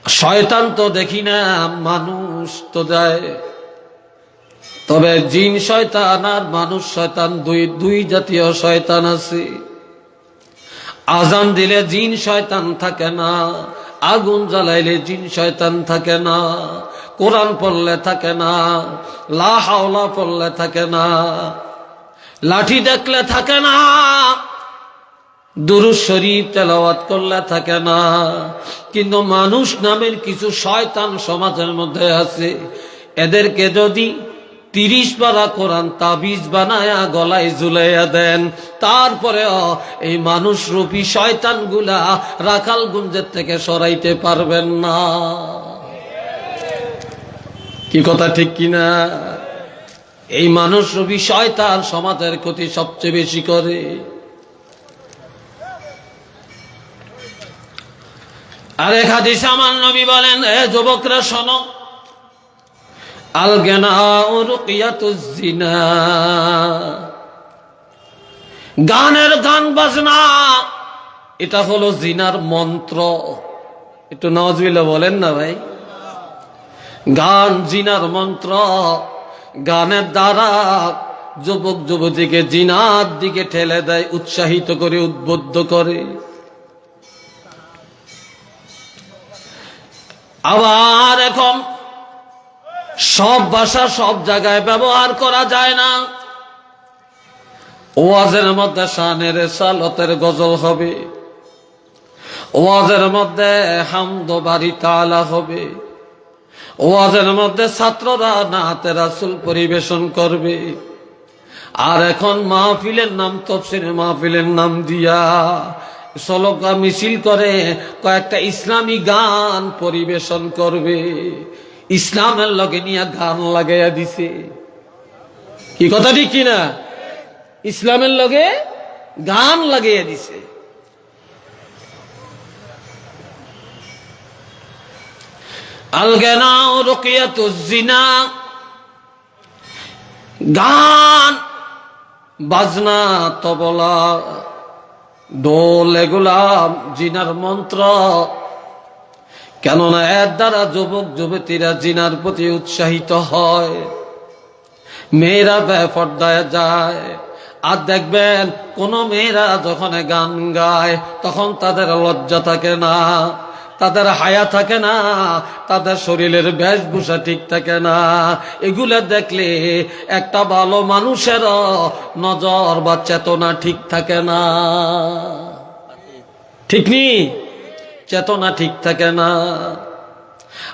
শয়তান তো দেখি না, মানুষ তো যায়। তবে জিন শয়তান আর মানুষ শয়তান দুই জাতীয় শয়তান আছে। আজান দিলে জিন শয়তান থাকে না, আগুন জ্বালাইলে জিন শয়তান থাকে না, কোরআন পড়লে থাকে না, লা হাওলা পড়লে থাকে না, লাঠি দেখলে থাকে না, দুরূদ শরীফ তেলাওয়াত করলে থাকে না। কিন্তু মানুষ নামের কিছু শয়তান সমাজের মধ্যে আছে। এদেরকে যদি 30 পারা কোরআন তাবিজ বানায়া গলায় ঝুলাইয়া দেন, তারপরেও এই মানুষ রূপী শয়তান গুলা রাখালগঞ্জের থেকে সরাইতে পারবেন না। কি কথা ঠিক কিনা? এই মানুষ রূপী শয়তান সমাজের ক্ষতি সবচেয়ে বেশি করে। আরেক হাদিসে আমার নবী বলেন, এ যুবকরা শোনো, আল-গিনাউ রুকিয়াতুজ জিনা, গানের গান বাজনা এটা হলো জিনার মন্ত্র। একটু নাউযুবিল্লাহ বলেন না ভাই। গান জিনার মন্ত্র। গানের দ্বারা যুবক যুবতীকে জিনার দিকে ঠেলে দেয়, উৎসাহিত করে, উদ্বুদ্ধ করে। আবার এখন সব ভাষা সব জায়গায় ব্যবহার করা যায় না। ওয়াজের মধ্যে শানে রিসালাতের গজল হবে, ওয়াজের মধ্যে হামদ বাড়ি তাআলা হবে, ওয়াজের মধ্যে ছাত্ররা নাতে রাসূল পরিবেশন করবে। আর এখন মাহফিলের নাম, তাফসীরের মাহফিলের নাম দিয়া সলকা মিছিল করে কয়েকটা ইসলামী গান পরিবেশন করবে। ইসলামের লগে নিয়ে গান লাগাইয়া দিছে। কি কথা ঠিক কিনা? ইসলামের লগে গান লাগাইয়া দিছে। আল-গিনাউ রুকিয়াতুজ জিনা, গান বাজনা তবলা ঢোল এগুলা জিনার মন্ত্র। কেননা এর দ্বারা যুবক যুবতীরা জিনার প্রতি উৎসাহিত হয়, মেয়েরা বেপরদায় যায়। আর দেখবেন কোন মেয়েরা যখন গান গায় তখন তাদের লজ্জা থাকে না, তাদের হায়া থাকে না, তাদের শরীরের বেশভূষা ঠিক থাকে না। এগুলা দেখলে একটা ভালো মানুষের নজর বা চেতনা ঠিক থাকে না। ঠিক নি? চেতনা ঠিক থাকে না।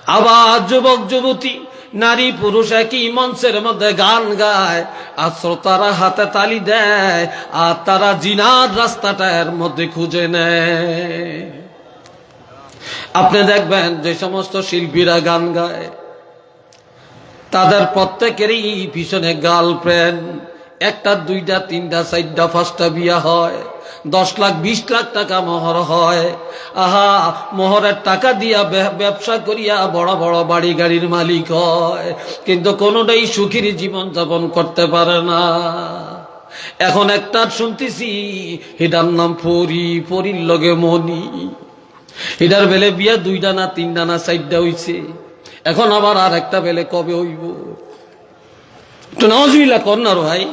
আবার যুবক যুবতী নারী পুরুষ একই মঞ্চের মধ্যে গান গায়, আর শ্রোতারা হাতে তালি দেয়, আর তারা জিনার রাস্তাটা এর মধ্যে খুঁজে নেয়। আপনি দেখবেন যে সমস্ত শিল্পীরা গান গায়, তাদের প্রত্যেকেরই পিছনে গার্লফ্রেন্ড, একটা, দুইটা, তিনটা, চারটা, পাঁচটা বিয়া হয়, 10 লাখ 20 লাখ টাকা মোহর হয়। আহা, মোহরের টাকা দিয়া ব্যবসা করিয়া বড় বড় বাড়ি গাড়ির মালিক হয়, কিন্তু কোনোটাই সুখীর জীবন যাপন করতে পারে না। এখন একটা শুনতেছি, এটার নাম পরি, পরির লগে মনি, এটার বেলে বিয়া 2টা না 3টা না 4টা হইছে, এখন আবার আর একটা বেলে কবে হইব? তো নাউজুবিল্লাহ কর না ভাই।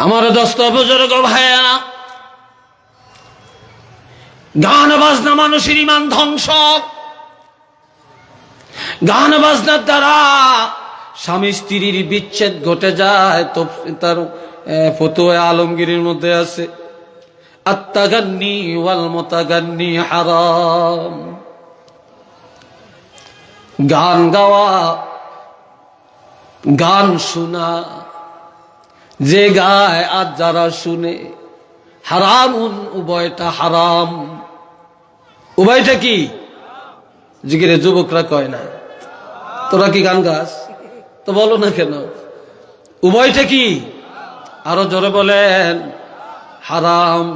আমার দোস্ত বুজুর্গ ভাইয়া, গান বাজনা মানুষের ইমান ধ্বংস। গান বাজনার দ্বারা স্বামী স্ত্রীর বিচ্ছেদ ঘটে যায়। তো তার ফতোয়া আলমগীরের মধ্যে আছে, আত্তাগান্নি ওয়াল মুতাগান্নি হারাম। গান গাওয়া, গান শোনা, যে গায় আর যারা শুনে, হারামুন, উভয়টা হারাম। উভয়টা কি? জিগিরে যুবকরা কয় না, তোরা কি গান গাস? তো বলো না কেন? উভয়টা কি? আরো জোরে বলেন, হারাম।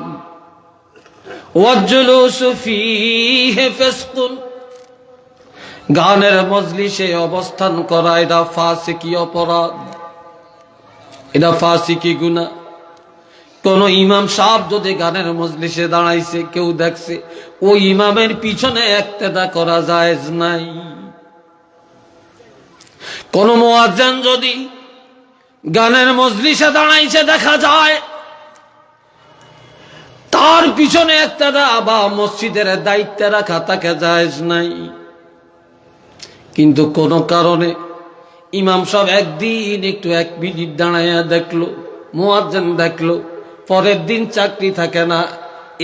ওয়াজলুসু ফীহি ফিসকুন, গানের মজলিসে অবস্থান করা এটা ফাসিকি অপরাধ, এটা ফাসিকি গুনাহ। কোন ইমাম সাহেব যদি গানের মজলিসে দাঁড়াইছে, কেউ দেখছে, ওই ইমামের পিছনে ইক্তেদা করা জায়েজ নাই। কোন মুয়াজ্জিন যদি গানের মজলিসে দাঁড়াইছে দেখা যায়, তার পিছনে ইক্তেদা বা মসজিদের দায়িত্বে রাখা তাকে জায়েজ নাই। কিন্তু কোন কারণে ইমাম সাহেব একদিন একটু 1 মিনিট দাঁড়াইয়া দেখলো, মুয়াজ্জিন দেখলো, পরের দিন চাকরি থাকে না।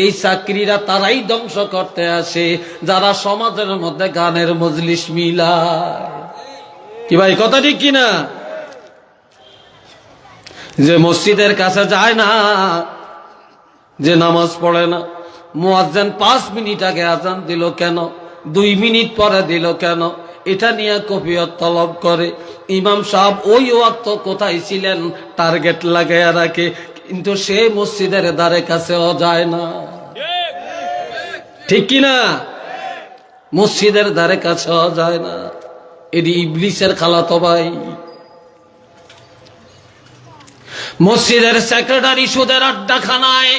এই চাকরিরা তারাই ধ্বংস করতে আসে যারা সমাজের মধ্যে গানের মজলিস মিলায়। কি ভাই, কথা ঠিক কিনা? যে মসজিদের কাছে যায় না, যে নামাজ পড়ে না, মুয়াজ্জিন 5 মিনিট আগে আজান দিল কেন, 2 মিনিট পরে দিল কেন, এটা নিয়ে কফিয়ত তলব করে। ইমাম সাহেব ওই ওয়াক্ত কোথায় ছিলেন টার্গেট লাগাইয়া রাখে, কিন্তু সে মসজিদের দ্বারে কাছেও যায় না। ঠিক কিনা? মসজিদের দ্বারে কাছেও যায় না। এটি ইবলিসের খালাতো ভাই। মসজিদের সেক্রেটারি সুদের আড্ডাখানায়,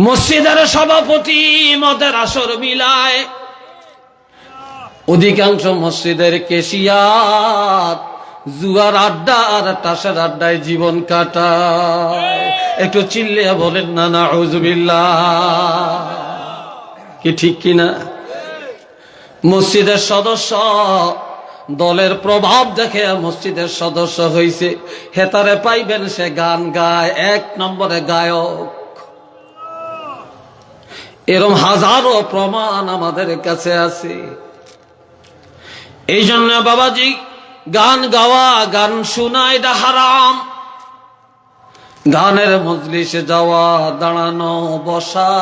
মসজিদের সভাপতি মদের আসর মিলায়, অধিকাংশ মসজিদের কেশিয়াত জুয়ার আড্ডা আর তাসের আড্ডায় জীবন কাটায়। একটু চিল্লিয়া বলেন না নাউজুবিল্লাহ। কি ঠিক কিনা? মসজিদের সদস্য দলের প্রভাব দেখে মসজিদের সদস্য হইছে, হেতারে পাইবেন সে গান গায়, 1 নম্বরে গায়ক। এরকম হাজারো প্রমাণ আমাদের কাছে আছে। এই জন্য বাবাজি, গান গাওয়া, গান শোনা এটা হারাম। গানের মজলিসে যাওয়া, দাঁড়ানো, বসা,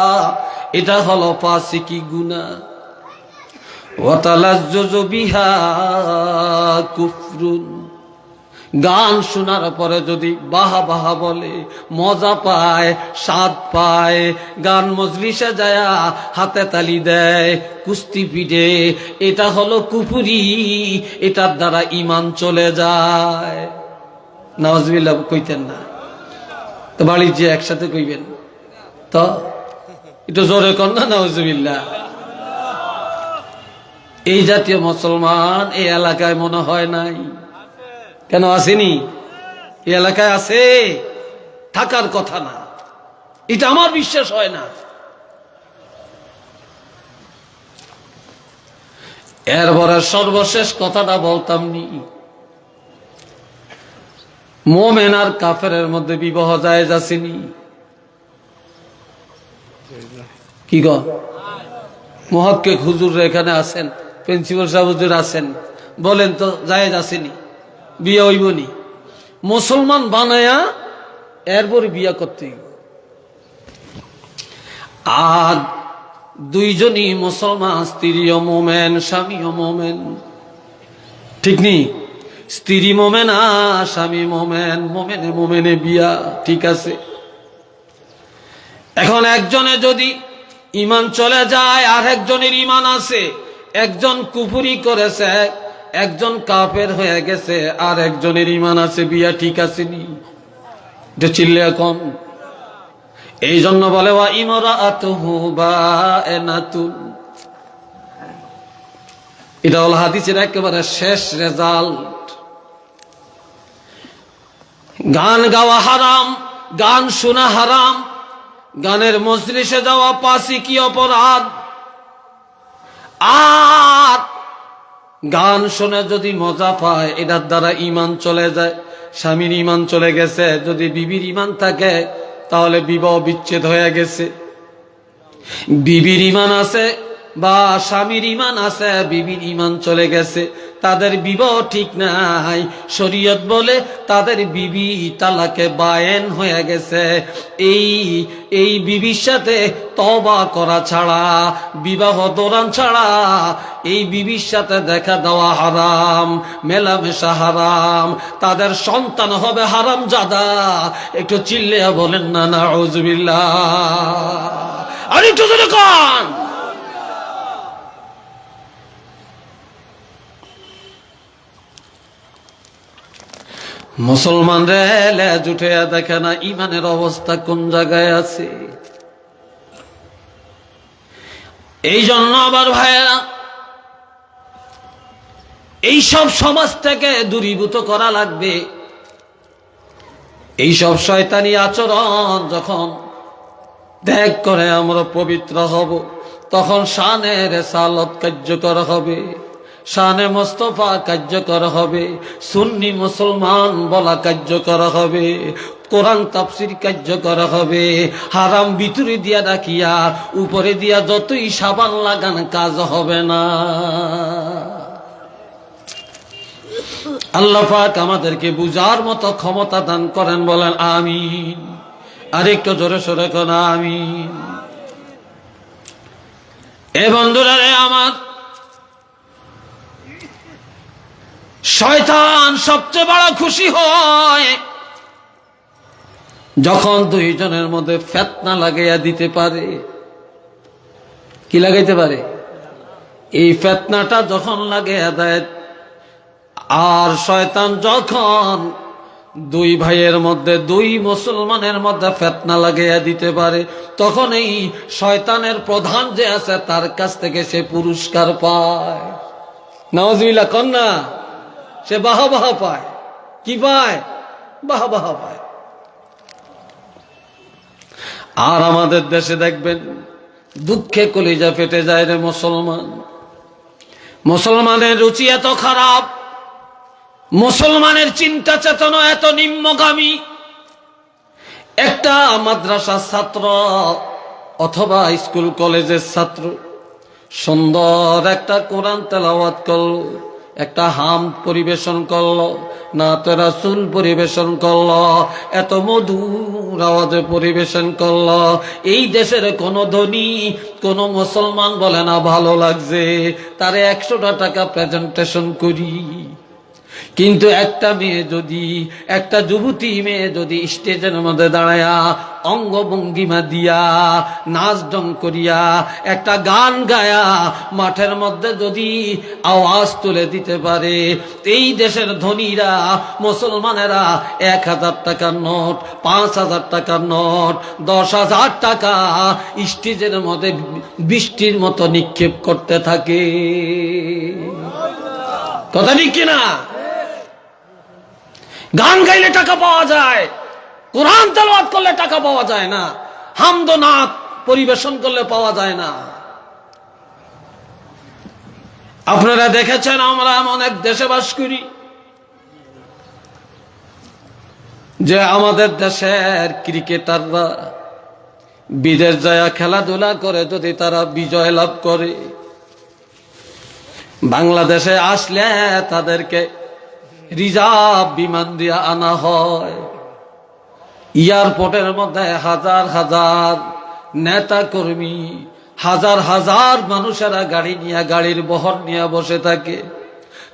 এটা হলো ফাসিকি গুনাহ। ওয়াতালাজ্জুজু বিহা কুফরুন, গান শোনার পরে যদি বাহা বাহা বলে, মজা পায়, স্বাদ পায়, গান মজলিসে যায় হাতে তালি দেয়, কুস্তি পিটে, এটা হলো কুফরি। এটার দ্বারা ঈমান চলে যায়। নাউজুবিল্লাহ কইতেন না তো? বাড়ি যে একসাথে কইবেন তো? একটু জোরে কর না নাউজুবিল্লাহ। এই জাতীয় মুসলমান এই এলাকায় মনে হয় নাই। কেন আসেনি? এই এলাকায় আছে, থাকার কথা না। এটা আমার বিশ্বাস হয় না। এরপরে সর্বশেষ কথাটা বলতাম নি, মুমিন আর কাফেরের মধ্যে বিবাহ জায়েজ আসেনি? কি গ মহাক্কেক হুজুর এখানে আছেন, প্রিন্সিপাল সাহেব হুজুর আছেন, বলেন তো জায়েজ আসেনি? বিয়ে হইবনি? মুসলমান বানায়া এরপর বিয়া করতে হইব। আর দুইজনই মুসলমান, স্ত্রীও মোমেন স্বামীও মোমেন, ঠিক নেই? স্ত্রী মোমেন আর স্বামী মোমেন, মোমেনে মোমেনে বিয়া, ঠিক আছে। এখন একজনে যদি ইমান চলে যায় আর একজনের ইমান আছে, একজন কুফরি করেছে, একজন কাফের হয়ে গেছে, আর একজনের ইমান আছে, বিয়া ঠিক আছে নি? এটা চিল্লে কম। এই জন্য বলে ওয়া ইমরাতুহু বায়নাতুন, এটা হলো হাদিসের একেবারে শেষ রেজাল্ট। গান গাওয়া হারাম, গান শোনা হারাম, গানের মজলিসে যাওয়া পাসিকি অপরাধ। আর গান শুনে যদি মজা পায়, এটার দ্বারা ইমান চলে যায়। স্বামীর ইমান চলে গেছে, যদি বিবির ইমান থাকে তাহলে বিবাহ বিচ্ছেদ হয়ে গেছে। বিবির ইমান আছে বা স্বামীর ইমান আছে, বিবির ইমান চলে গেছে, তাদের বিবাহ ঠিক নাই। শরীয়ত বলে তাদের বিবি তালাকে বায়েন হয়ে গেছে। এই বিবির সাথে তওবা করা ছাড়া, বিবাহ দৌড়ান ছাড়া এই বিবির সাথে দেখা দেওয়া হারাম, মেলামেশা হারাম, তাদের সন্তান হবে হারামজাদা। একটু চিল্লে বলেন না নাউজুবিল্লাহ। আর একটু জোরে কান। মুসলমান রে লেজ উঠে দেখে না ইমানের অবস্থা কোন জায়গায় আছে। এই জন্য আবার ভাইয়েরা, এইসব সমাজ থেকে দূরীভূত করা লাগবে। এইসব শয়তানি আচরণ যখন ত্যাগ করে আমরা পবিত্র হব, তখন শানে রিসালাত কার্যকর হবে, শানে মোস্তফা কার্যকর হবে, সুন্নি মুসলমান বলা কার্যকর হবে, কোরআন তাফসীর কার্যকর হবে। হারাম ভিতরে দিয়া রাখিয়া উপরে দিয়া যতই সাবান লাগান কাজ হবে না। আল্লাহ পাক আমাদেরকে বুঝার মতো ক্ষমতা দান করেন, বলেন আমিন। আরেকটু জোরে সোরে কোন আমিন। এ বন্ধুরা রে আমার, শয়তান সবচেয়ে বড় খুশি হয় যখন দুইজনের মধ্যে ফিতনা লাগাইয়া দিতে পারে। কি লাগাইতে পারে? এই ফিতনাটা যখন লাগাইয়া দেয়, আর শয়তান যখন দুই ভাইয়ের মধ্যে, দুই মুসলমানের মধ্যে ফিতনা লাগাইয়া দিতে পারে, তখন এই শয়তানের প্রধান যে আছে তার কাছ থেকে সে পুরস্কার পায়। নাউজুবিল্লাহ কন্যা, সে বাহবাহ পায়। কি পায়? বাহবাহ পায়। আর আমাদের দেশে দেখবেন দুঃখে কলিজা ফেটে যায় রে মুসলমান। মুসলমানের রুচি এত খারাপ, মুসলমানের চিন্তা চেতনা এত নিম্নগামী। একটা মাদ্রাসার ছাত্র অথবা স্কুল কলেজের ছাত্র সুন্দর একটা কোরআন তেলাওয়াত করলো, একটা হাম পরিবেশন করলো, নাতে রাসূল পরিবেশন করলো, এত মধুর আওয়াজে পরিবেশন করলো। এই দেশের কোন ধনী কোন মুসলমান বলে না ভালো লাগছে, তারে 100 টাকা প্রেজেন্টেশন করি। কিন্তু একটা মেয়ে যদি, একটা যুবতী মেয়ে যদি স্টেজের মধ্যে দাঁড়ায়া অঙ্গভঙ্গিমা দিয়া, নাচ ডং করিয়া, একটা গান গায়া মাঠের মধ্যে যদি আওয়াজ তুলে দিতে পারে, এই দেশের ধনীরা মুসলমানেরা 1000 টাকার নোট, 5000 টাকার নোট, 10,000 টাকা স্টেজের মধ্যে বৃষ্টির মতো নিক্ষেপ করতে থাকে। কথা ঠিক কিনা? গান গাইলে টাকা পাওয়া যায়, কোরআন তেলাওয়াত করলে টাকা পাওয়া যায় না, হামদ নাত পরিবেশন করলে পাওয়া যায় না। আপনারা দেখেছেন আমরা এমন এক দেশে বাস করি যে আমাদের দেশের ক্রিকেটাররা বিদেশ যায় খেলাধুলা করে যদি তারা বিজয় লাভ করে, বাংলাদেশে আসলে তাদেরকে রিজার্ভ বিমান দিয়ে আনা হয়। এয়ারপোর্টের মধ্যে হাজার হাজার নেতা কর্মী, হাজার হাজার মানুষেরা গাড়ি নিয়ে, গাড়ির বহর নিয়ে বসে থাকে।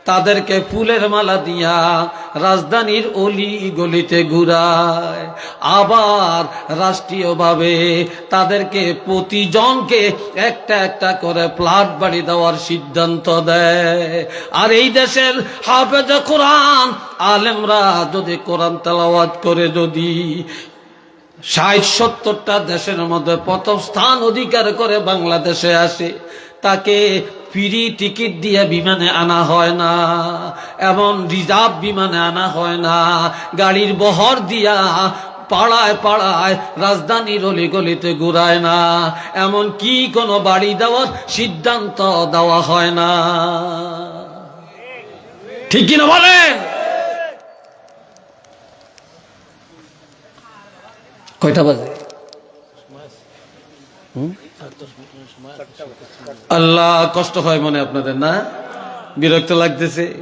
তাদেরকে ফুলের মালা দিয়া রাজধানীর অলি গলিতে ঘুরায়। আবার রাষ্ট্রীয়ভাবে তাদেরকে প্রতিজনকে একটা একটা করে ফ্ল্যাট বাড়ি দেওয়ার সিদ্ধান্ত দেয়। আর এই দেশের হাফেজে কোরআন আলেমরা যদি কোরআন তেলাওয়াত করে যদি ৬০-৭০টা দেশের মধ্যে প্রথম স্থান অধিকার করে বাংলাদেশে আসে, তাকে ফ্রি টিকিট দিয়ে বিমানে আনা হয় না, এমন রিজার্ভ বিমানে আনা হয় না, গাড়ির বহর দিয়া পাড়ায় পাড়ায় রাজধানীর অলিগলিতে ঘুরায় না, এমন কি কোনো বাড়ি দেওয়ার সিদ্ধান্ত দেওয়া হয় না। ঠিক কিনা বলেন? কয়টা বাজে? আল্লাহ, কষ্ট হয় মনে আপনাদের না? বিরক্ত লাগতেছে?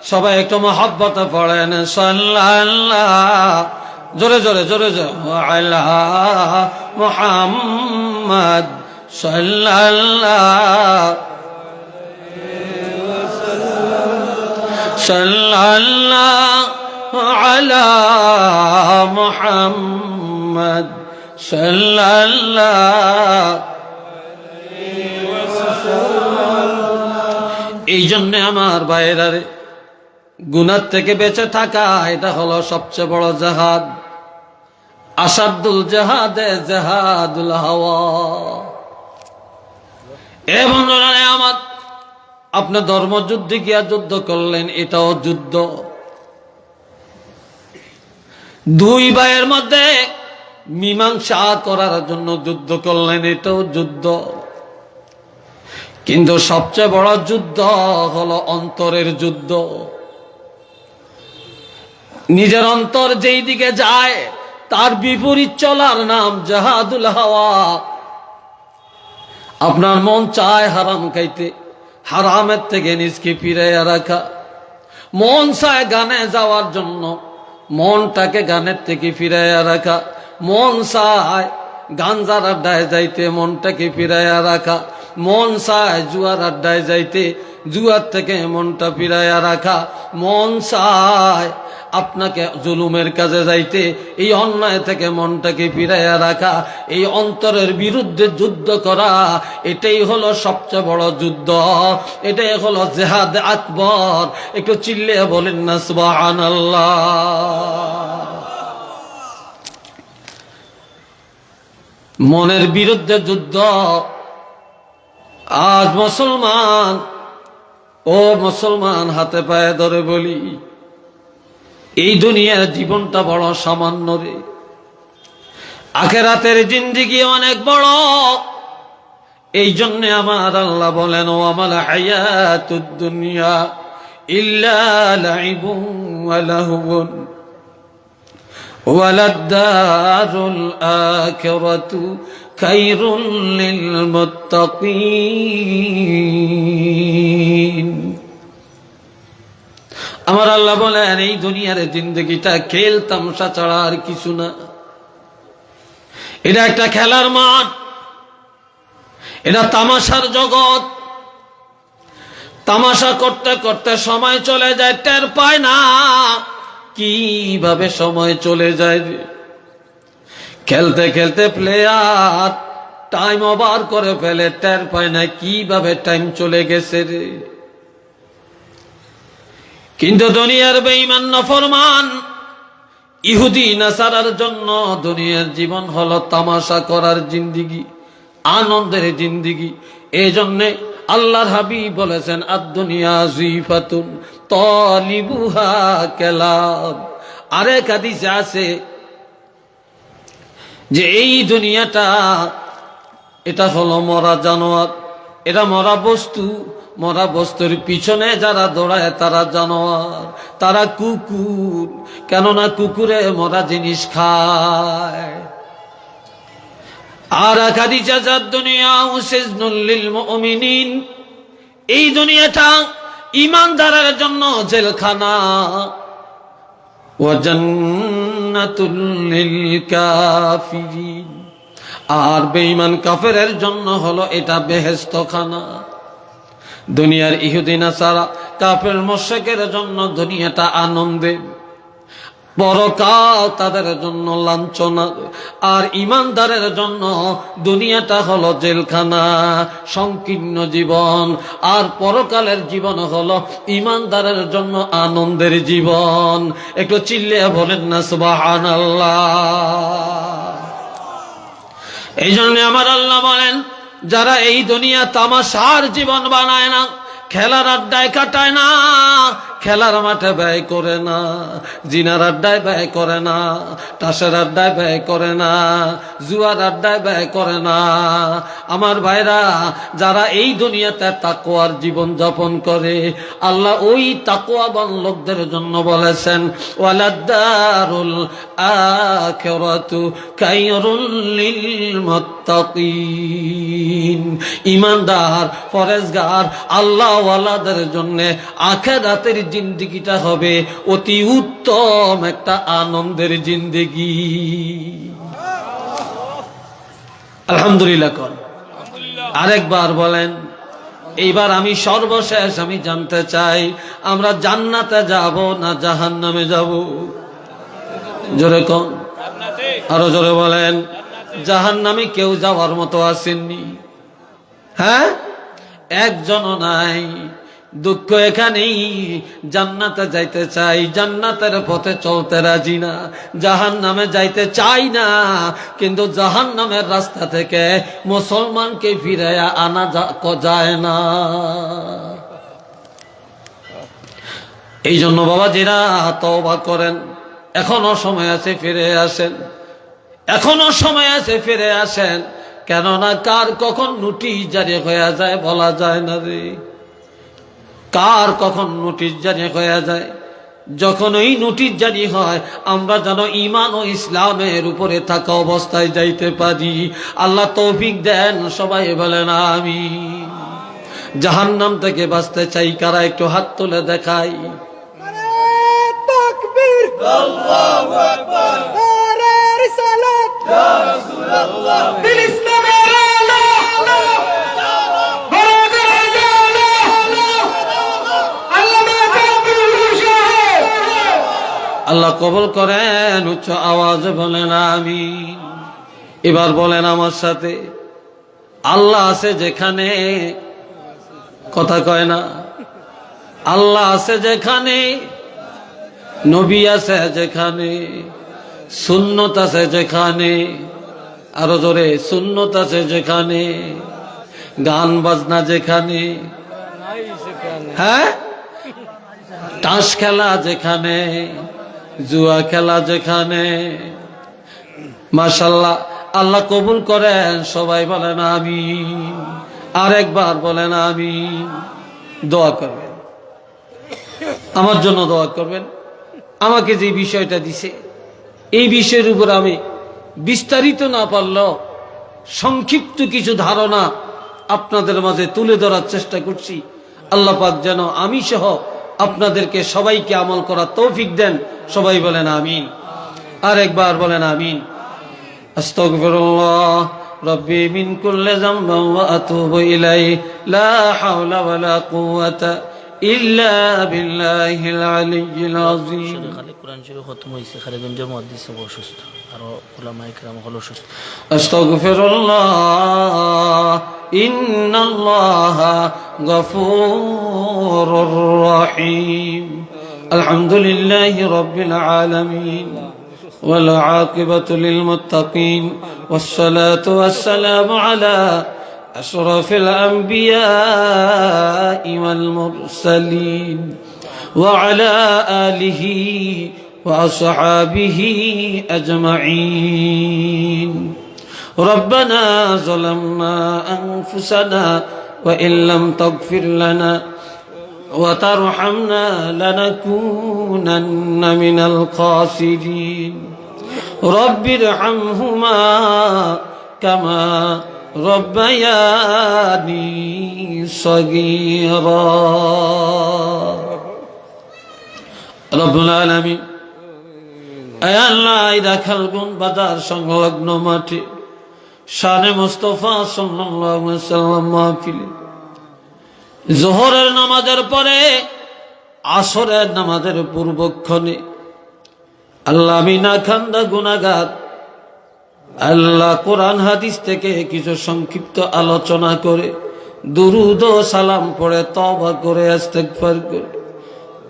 সবাই একটু মহব্বতে পড়েন সাল্লাল্লাহ, জোরে জোরে জোরে জোরে, আলা মুহাম্মদ সাল্লাল্লাহ সাল্লাল্লাহু আলা মুহাম্মদ সাল্লাল্লাহু। এই জন্য আমার ভাইয়েরা, গুনাহ থেকে বেঁচে থাকা এটা হলো সবচেয়ে বড় জিহাদ। আসাদুল জিহাদে জিহাদুল হাওয়া। এ বন্ধুরা আমার, আপনি ধর্মযুদ্ধে গিয়া যুদ্ধ করলেন, এটাও যুদ্ধ। দুই ভাইয়ের মধ্যে মীমাংসা করার জন্য যুদ্ধ করলেন, এটাও যুদ্ধ। কিন্তু সবচেয়ে বড় যুদ্ধ হলো অন্তরের যুদ্ধ। নিজের অন্তর যেই দিকে যায় তার বিপরীত চলার নাম জিহাদুল হাওয়া। আপনার মন চায় হারাম খাইতে, হারামের থেকে নিজকে ফিরাইয়া রাখা। মন চায় গানে যাওয়ার জন্য, মনটাকে গানের থেকে ফিরাইয়া রাখা। মন চায় গাঞ্জার আড্ডায় যাইতে, মনটাকে ফিরাইয়া রাখা। মন চায় জুয়ার আড্ডায় যাইতে, জুয়ার থেকে মনটা ফিরাইয়া রাখা। মন চায় আপনাকে জুলুমের কাজে যাইতে, এই অন্যায় থেকে মনটাকে ফিরাইয়া রাখা। এই অন্তরের বিরুদ্ধে যুদ্ধ করা, এটাই হলো সবচেয়ে বড় যুদ্ধ। এটাই হলো জিহাদ আকবর। একটু চিল্লিয়ে বলেন না সুবহানাল্লাহ। মনের বিরুদ্ধে যুদ্ধ। আজ মুসলমান, ও মুসলমান, হাতে পায়ে ধরে বলি, এই দুনিয়ার জীবনটা বড় সামান্য রে। আখিরাতের জিন্দেগি অনেক বড়। এই জন্য আমার আল্লাহ বলেন, ও আমাল হায়াতুদ দুনিয়া ইল্লা লাইবুন ওয়া লাহবুন ওয়ালাদ-দারুল আখিরাতু খায়রুল লিল মুত্তাকিন। আমার আল্লাহ বলেন, এই দুনিয়ার জিন্দগিটা খেল তামাশা ছাড়া আর কিছু না। এটা একটা খেলার মাঠ, এটা তামাশার জগৎ। তামাশা করতে করতে সময় চলে যায়, টের পায় না কিভাবে সময় চলে যায়। খেলতে খেলতে প্লেয়ার টাইম ওভার করে ফেলে, টের পায় না কিভাবে টাইম চলে গেছে রে। কিন্তু দুনিয়ার বেঈমান নাফরমান ইহুদি নাসারার জন্য দুনিয়ার জীবন হলো তামাশা করার জিন্দেগি, আনন্দের জিন্দেগি। এই জন্যে আল্লাহর হাবিব বলেছেন, আদ-দুনিয়া জিফাতুন তালিবুহা কালাম। আরেক হাদিসে আছে যে এই দুনিয়াটা, এটা হলো মরা জানোয়ার, এটা মরা বস্তু। মরা বস্তুর পিছনে যারা দৌড়ায় তারা জানোয়ার, তারা কুকুর। কেননা কুকুরে মরা জিনিস খায়। আর খাদিজা জাদ দুনিয়া সিজনুল লিল মুমিনিন, এই দুনিয়াটা ঈমানদারের জন্য জেলখানা, ওয়া জান্নাতুল লিল কাফিরিন, আর বেঈমান কাফেরের জন্য হলো এটা বেহেশতখানা। দুনিয়ার ইহুদি নাসারা কাফের মুশরিকের জন্য দুনিয়াটা আনন্দে, পরকাল তাদের জন্য লাঞ্ছনা, আর ঈমানদারের জন্য দুনিয়াটা হলো জেলখানা, সংকীর্ণ জীবন, আর পরকালের জীবন হলো ঈমানদারের জন্য আনন্দের জীবন। একটু চিল্লিয়ে বলেন না সুবহানাল্লাহ। এই জন্য আমার আল্লাহ বলেন, যারা এই দুনিয়া তামাশার জীবন বানায় না, খেলার আড্ডায় কাটায় না, খেলার মাঠে ব্যয় করে না, জিনার আড্ডায় ব্যয় করে না, তাসের আড্ডায় ব্যয় করে না, জুয়ার আড্ডায় ব্যয় করে না, আমার ভাইরা, যারা এই দুনিয়াতে তাকওয়ার জীবন যাপন করে, আল্লাহ ওই তাকওয়াবান লোকদের জন্য বলেছেন, ওয়ালাদ-দারুল আখিরাতু খায়রুল লিল মুত্তাকিন। ঈমানদার, পরেজগার, আল্লাহ ওয়ালাদের জন্য আখিরাতের জিন্দেগিটা হবে অতি উত্তম একটা আনন্দের জিন্দেগি। আলহামদুলিল্লাহ কোন আরেকবার বলেন। এইবার আমি সর্বশেষ আমি জানতে চাই, আমরা জান্নাতে যাব না জাহান্নামে যাব? জোরে কোন, আরো জোরে বলেন। জাহান্নামে কেউ যাওয়ার মতো আসেননি, হ্যাঁ, একজনও নাই। দুঃখ এখানেই, জান্নাতে যাইতে চাই, জান্নাতের পথে চলতে রাজি না, জাহান্নামে যাইতে চাই না, কিন্তু জাহান্নামের রাস্তা থেকে মুসলমানকে ফিরাইয়া আনা যায় না। এই জন্য বাবাজিরা তওবা করেন, এখনো সময় আছে, ফিরে আসেন, এখনো সময় আছে, ফিরে আসেন। কেননা কার কখন নোটিশ জারি হয়ে যায় বলা যায় না রে, কার কখন নোটিশ জারি হয়ে যায়। যখন ওই নোটিশ জারি হয়, আমরা যেন ঈমান ও ইসলামের উপরে থাকা অবস্থায় যাইতে পারি। আল্লাহ তৌফিক দেন, সবাই বলেন আমিন। জাহান্নাম থেকে বাঁচতে চাই কারা, একটু হাত তুলে দেখাই। তাকবীর, আল্লাহু আকবার, নারে রিসালাত, ইয়া রাসূলুল্লাহ, দিল ইসলামের আলো, আল্লাহ কবুল করেন, উচ্চ আওয়াজে বলেন আমিন। এবার বলেন আমার সাথে, আল্লাহ আছে যেখানে, কথা কয় না, আল্লাহ আছে যেখানে, নবী আছে যেখানে, সুন্নত আছে যেখানে, আরো জোরে, সুন্নত আছে যেখানে, গান বাজনা যেখানে, হ্যাঁ, তাস খেলা যেখানে, জুয়া খেলা যেখানে, মাশাআল্লাহ, আল্লাহ কবুল করেন, সবাই বলেন আমিন। আরেকবার বলেন আমিন। দোয়া করবেন, আমার জন্য দোয়া করবেন। আমাকে যে বিষয়টা দিছে, এই বিষয়ের উপর আমি বিস্তারিত না পারলেও সংক্ষিপ্ত কিছু ধারণা আপনাদের মাঝে তুলে ধরার চেষ্টা করছি। আল্লাহ পাক যেন আমি সহ আপনাদেরকে সবাইকে আমল করার তৌফিক দেন, সবাই বলেন আমিন। আরেকবার বলেন আমিন। আস্তাগফিরুল্লাহ রব্বি মিন কুল্লি যামবিন ওয়া আতুবু ইলাইহি, লা হাওলা ওয়ালা কুওয়াতা ইল্লা বিল্লাহিল আলিয়্যিল আযীম। খালি কোরআন শরীফ খতম হইছে, খালিগঞ্জের মুহাদ্দিস অসুস্থ, আর উলামায়ে কেরাম হলো অসুস্থ। আস্তাগফিরুল্লাহ ইন্নাল্লাহা গফুরুর রহিম। আলহামদুলিল্লাহি রাব্বিল আলামিন ওয়াল আকিবাতু লিল মুত্তাকিন ওয়াস সালাতু ওয়াস সালামু আলা আশরাফিল আমবিয়াই ওয়াল মুরসালিন ওয়া আলা আলিহি ওয়া আসহাবিহি আজমাইন। ربنا ظلمنا أنفسنا وإن لم تغفر لنا وترحمنا لنكونن من الخاسرين رب ارحمهما كما ربياني صغيرا رب العالمين اے اللہ ইদা খালগুন বাজার সংলগ্ন মাঠে শানে মুস্তাফা সাল্লাল্লাহু আলাইহি ওয়াসাল্লাম মাহফিলে যোহরের নামাজের পরে আসরের নামাজের পূর্বক্ষণে আল্লাহ আমি না খান্দা গুনাহগার আল্লাহ কোরআন হাদিস থেকে কিছু সংক্ষিপ্ত আলোচনা করে দুরূদ ও সালাম পড়ে তওবা করে ইস্তেগফার করে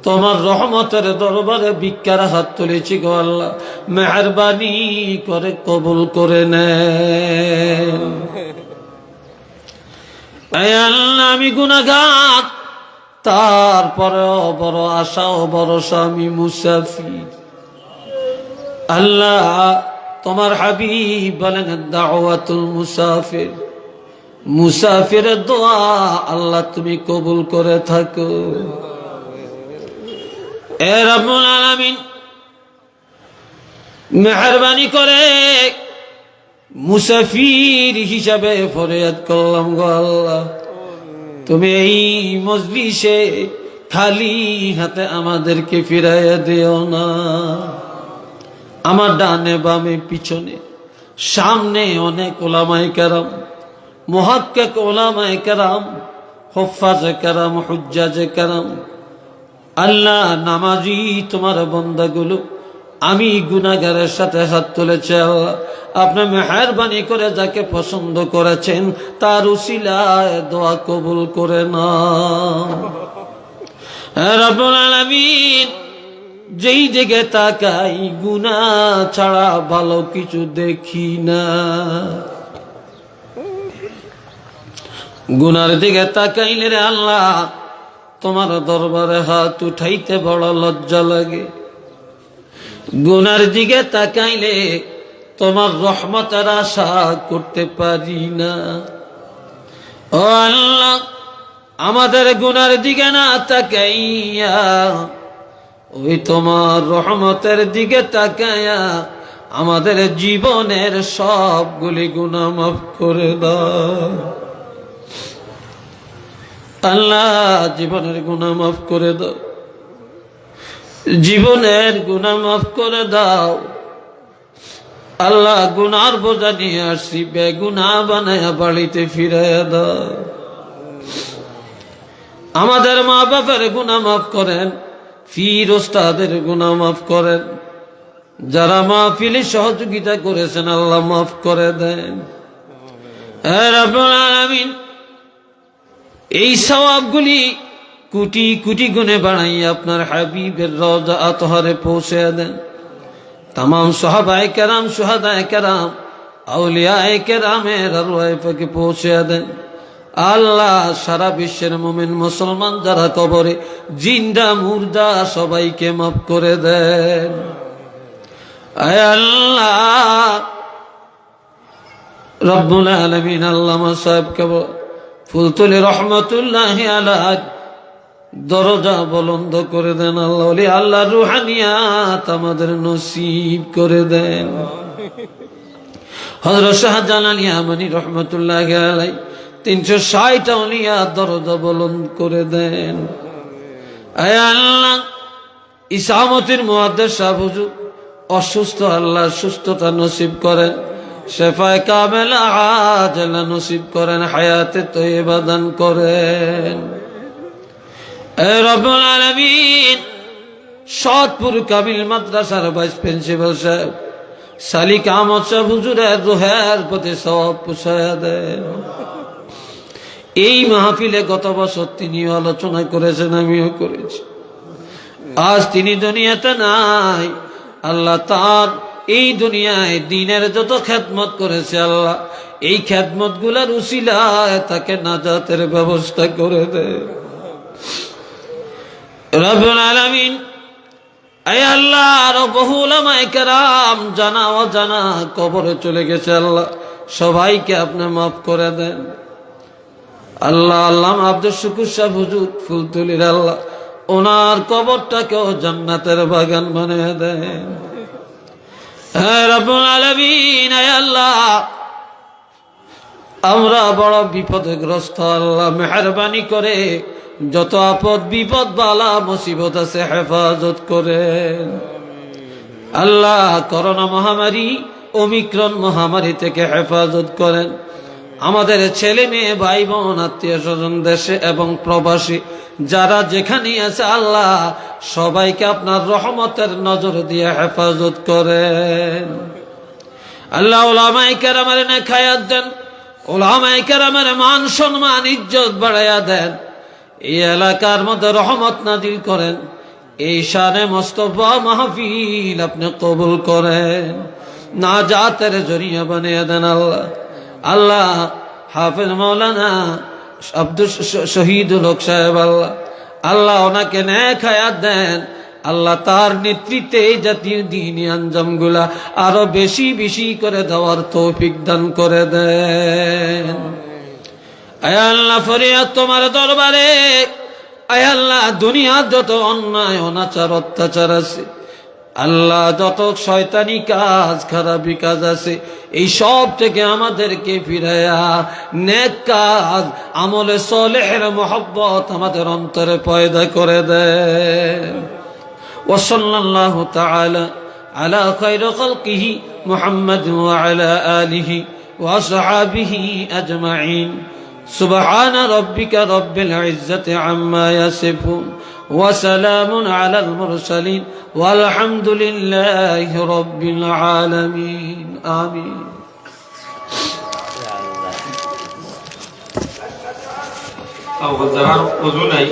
তোমার রহমতের দরবারে ভিক্ষার হাত তুলেছি গো আল্লাহ মেহেরবানি করে কবুল করে নেন আয় আল্লাহ আমি গুনাহগার তারপরেও বড় আশা ও ভরসা আমি মুসাফির আল্লাহ তোমার হাবিব বলেন দাওয়াতুল মুসাফির মুসাফিরের দোয়া আল্লাহ তুমি কবুল করে থাকো এ রব্বুল আলামিন মেহেরবানি করে মুসাফির হিসাবে ফরিয়াদ করলাম গো আল্লাহ তুমি এই মজলিসে খালি হাতে আমাদেরকে ফিরাইয়া দিও না আমার ডানে বামে পিছনে সামনে অনেক ওলামায়ে কেরাম মুহাক্কিক ওলামায়ে কেরাম হুফাজে কেরাম হুজ্জাজে কেরাম আল্লাহ নামাজি তোমার বান্দাগুলো আমি গুনাহগারের সাথে হাত তুলেছি আল্লাহ আপনি মেহেরবানি করে যাকে পছন্দ করেছেন তার উসিলায় দোয়া কবুল করে নাও হে রব্বুল আলামিন যেই দিকে তাকাই গুনাহ ছাড়া ভালো কিছু দেখি না গুনার দিকে তাকাইলে রে আল্লাহ তোমার দরবারে হাত উঠাইতে বড় লজ্জা লাগে গুনার দিকে তাকাইলে তোমার রহমতের আশা করতে পারি না ও আল্লাহ আমাদের গুনার দিকে না তাকাইয়া ওই তোমার রহমতের দিকে তাকাইয়া আমাদের জীবনের সবগুলি গুনাহ মাফ করে দাও আল্লাহ জীবনের গুনাহ মাফ করে দাও জীবনের গুনাহ মাফ করে দাও আল্লাহ গুনার বোঝা নিয়ে আসছি বেগুনাহ বানায়া বাড়িতে ফিরাইয়া দাও আমাদের মা বাবার গুনাহ মাফ করেন পীর ওস্তাদের গুনাহ মাফ করেন যারা মাহফিলে সহযোগিতা করেছেন আল্লাহ মাফ করে দেন হে রব্বুল আলামিন এই সওয়াবগুলি কোটি কোটি গুণে বাড়াইয়া আপনার হাবিবের রওজা আতহারে পৌঁছে দেন तमाम সাহাবায়ে কেরাম শুহাদায়ে কেরাম আউলিয়ায়ে কেরামের আরওয়ায়ে পাকে পৌঁছে দেন আল্লাহ সারা বিশ্বের মুমিন মুসলমান যারা কবরে জিন্দা মুর্দা সবাইকে মাফ করে দেন আয় আল্লাহ রব্বুল আলামিন আল্লামা সাহেবকে ফুলতুলি রহমতুল্লাহি আলাইহি দরজা বুলন্দ করে দেন আল্লাহ ওলি আল্লাহ রুহানিয়াত আমাদের নসিব করে দেন হযরত শাহজালাল ইয়ামানি রহমতুল্লাহি আলাইহি 360 আউলিয়া দরজা বুলন্দ করে দেন আয় আল্লাহ ইসামতির মুহাদ্দিস সাহেব হুজুর অসুস্থ আল্লাহ সুস্থতা নসিব করেন শেফায়ে কামেলা আজলা নসিব করেন হায়াতে তয়্যিবা দান করেন এ রব্বুল আলামিন সাতপুর কামিল মাদ্রাসার ভাইস প্রিন্সিপাল সাহেব সালিক আহমদ সাহেব হুজুরের রুহের প্রতি সওয়াব পৌঁছায়া দেন এই মাহফিলে গত বছর তিনি আলোচনা করেছেন আমিও করেছি আজ তিনি দুনিয়াতে নাই আল্লাহ তার এই দুনিয়ায় দ্বীনের যত খেদমত করেছে আল্লাহ এই খেদমত গুলার উসিলায় তাকে নাজাতের ব্যবস্থা করে দেন রব্বুল আলামিন আয় আল্লাহ আরো বহু উলামায়ে কেরাম জানা অজানা কবরে চলে গেছে আল্লাহ সবাইকে আপনি মাফ করে দেন আল্লাহ আল্লামা আব্দুল শুকুর সাহেব হুজুর ফুলতুলির আল্লাহ ওনার কবরটাকেও জান্নাতের বাগান বানিয়ে দেন হে রব্বুল আলামিন আয় আল্লাহ আমরা বড় বিপদগ্রস্ত। আল্লাহ মেহেরবানি করে যত আপদ বিপদ বালা মুসিবত আছে হেফাজত করেন। আল্লাহ করোনা মহামারী ওমিক্রন মহামারী থেকে হেফাজত করেন। আমাদের ছেলে মেয়ে ভাই বোন আত্মীয় স্বজন দেশে এবং প্রবাসী যারা যেখানে আছে আল্লাহ সবাইকে আপনার রহমতের নজর দিয়ে হেফাজত করেন। আল্লাহ উলামায়ে কেরামের নেক হায়াত দেন, উলামায়ে কেরামের মান সম্মান ইজ্জত বাড়াইয়া দেন, এই এলাকার মধ্যে রহমত নাজিল করেন। এই শানে মোস্তফা মাহফিল আপনি কবুল করেন, নাজাতের জরিয়া বানিয়ে দেন আল্লাহ। আল্লাহ হাফেজ মাওলানা আব্দুল শহীদুল হক সাহেব আল্লাহ আল্লাহ ওনাকে নেক হায়াত দেন। আল্লাহ তার নেতৃত্বে এই জাতীয় দ্বীনি আঞ্জামগুলা আরো বেশি বেশি করে দেওয়ার তৌফিক দান করে দেন। আয় আল্লাহ ফরিয়াদ তোমার দরবারে, আয় আল্লাহ দুনিয়ার যত অন্যায় অনাচার অত্যাচার আছে আল্লাহ, যত শয়তানি কাজ খারাপি কাজ আছে এই সব থেকে আমাদেরকে ফিরাইয়া নেক কাজ আমলে সালেহের মহব্বত আমাদের অন্তরে পয়দা করে দেন। ওয়াসাল্লাল্লাহু তাআলা আলা খায়রি খালকিহি মুহাম্মাদ ওয়া আলা আলিহি ওয়া আসহাবিহি আজমাইন। সুবহানা রাব্বিকা রাব্বিল ইজ্জাতি আম্মা ইয়াসিফুন ওয়া সালামুন আলাল মুরসালিন ওয়ালহামদুলিল্লাহি রাব্বিল আলামিন। আমিন। যারা ওযু নাই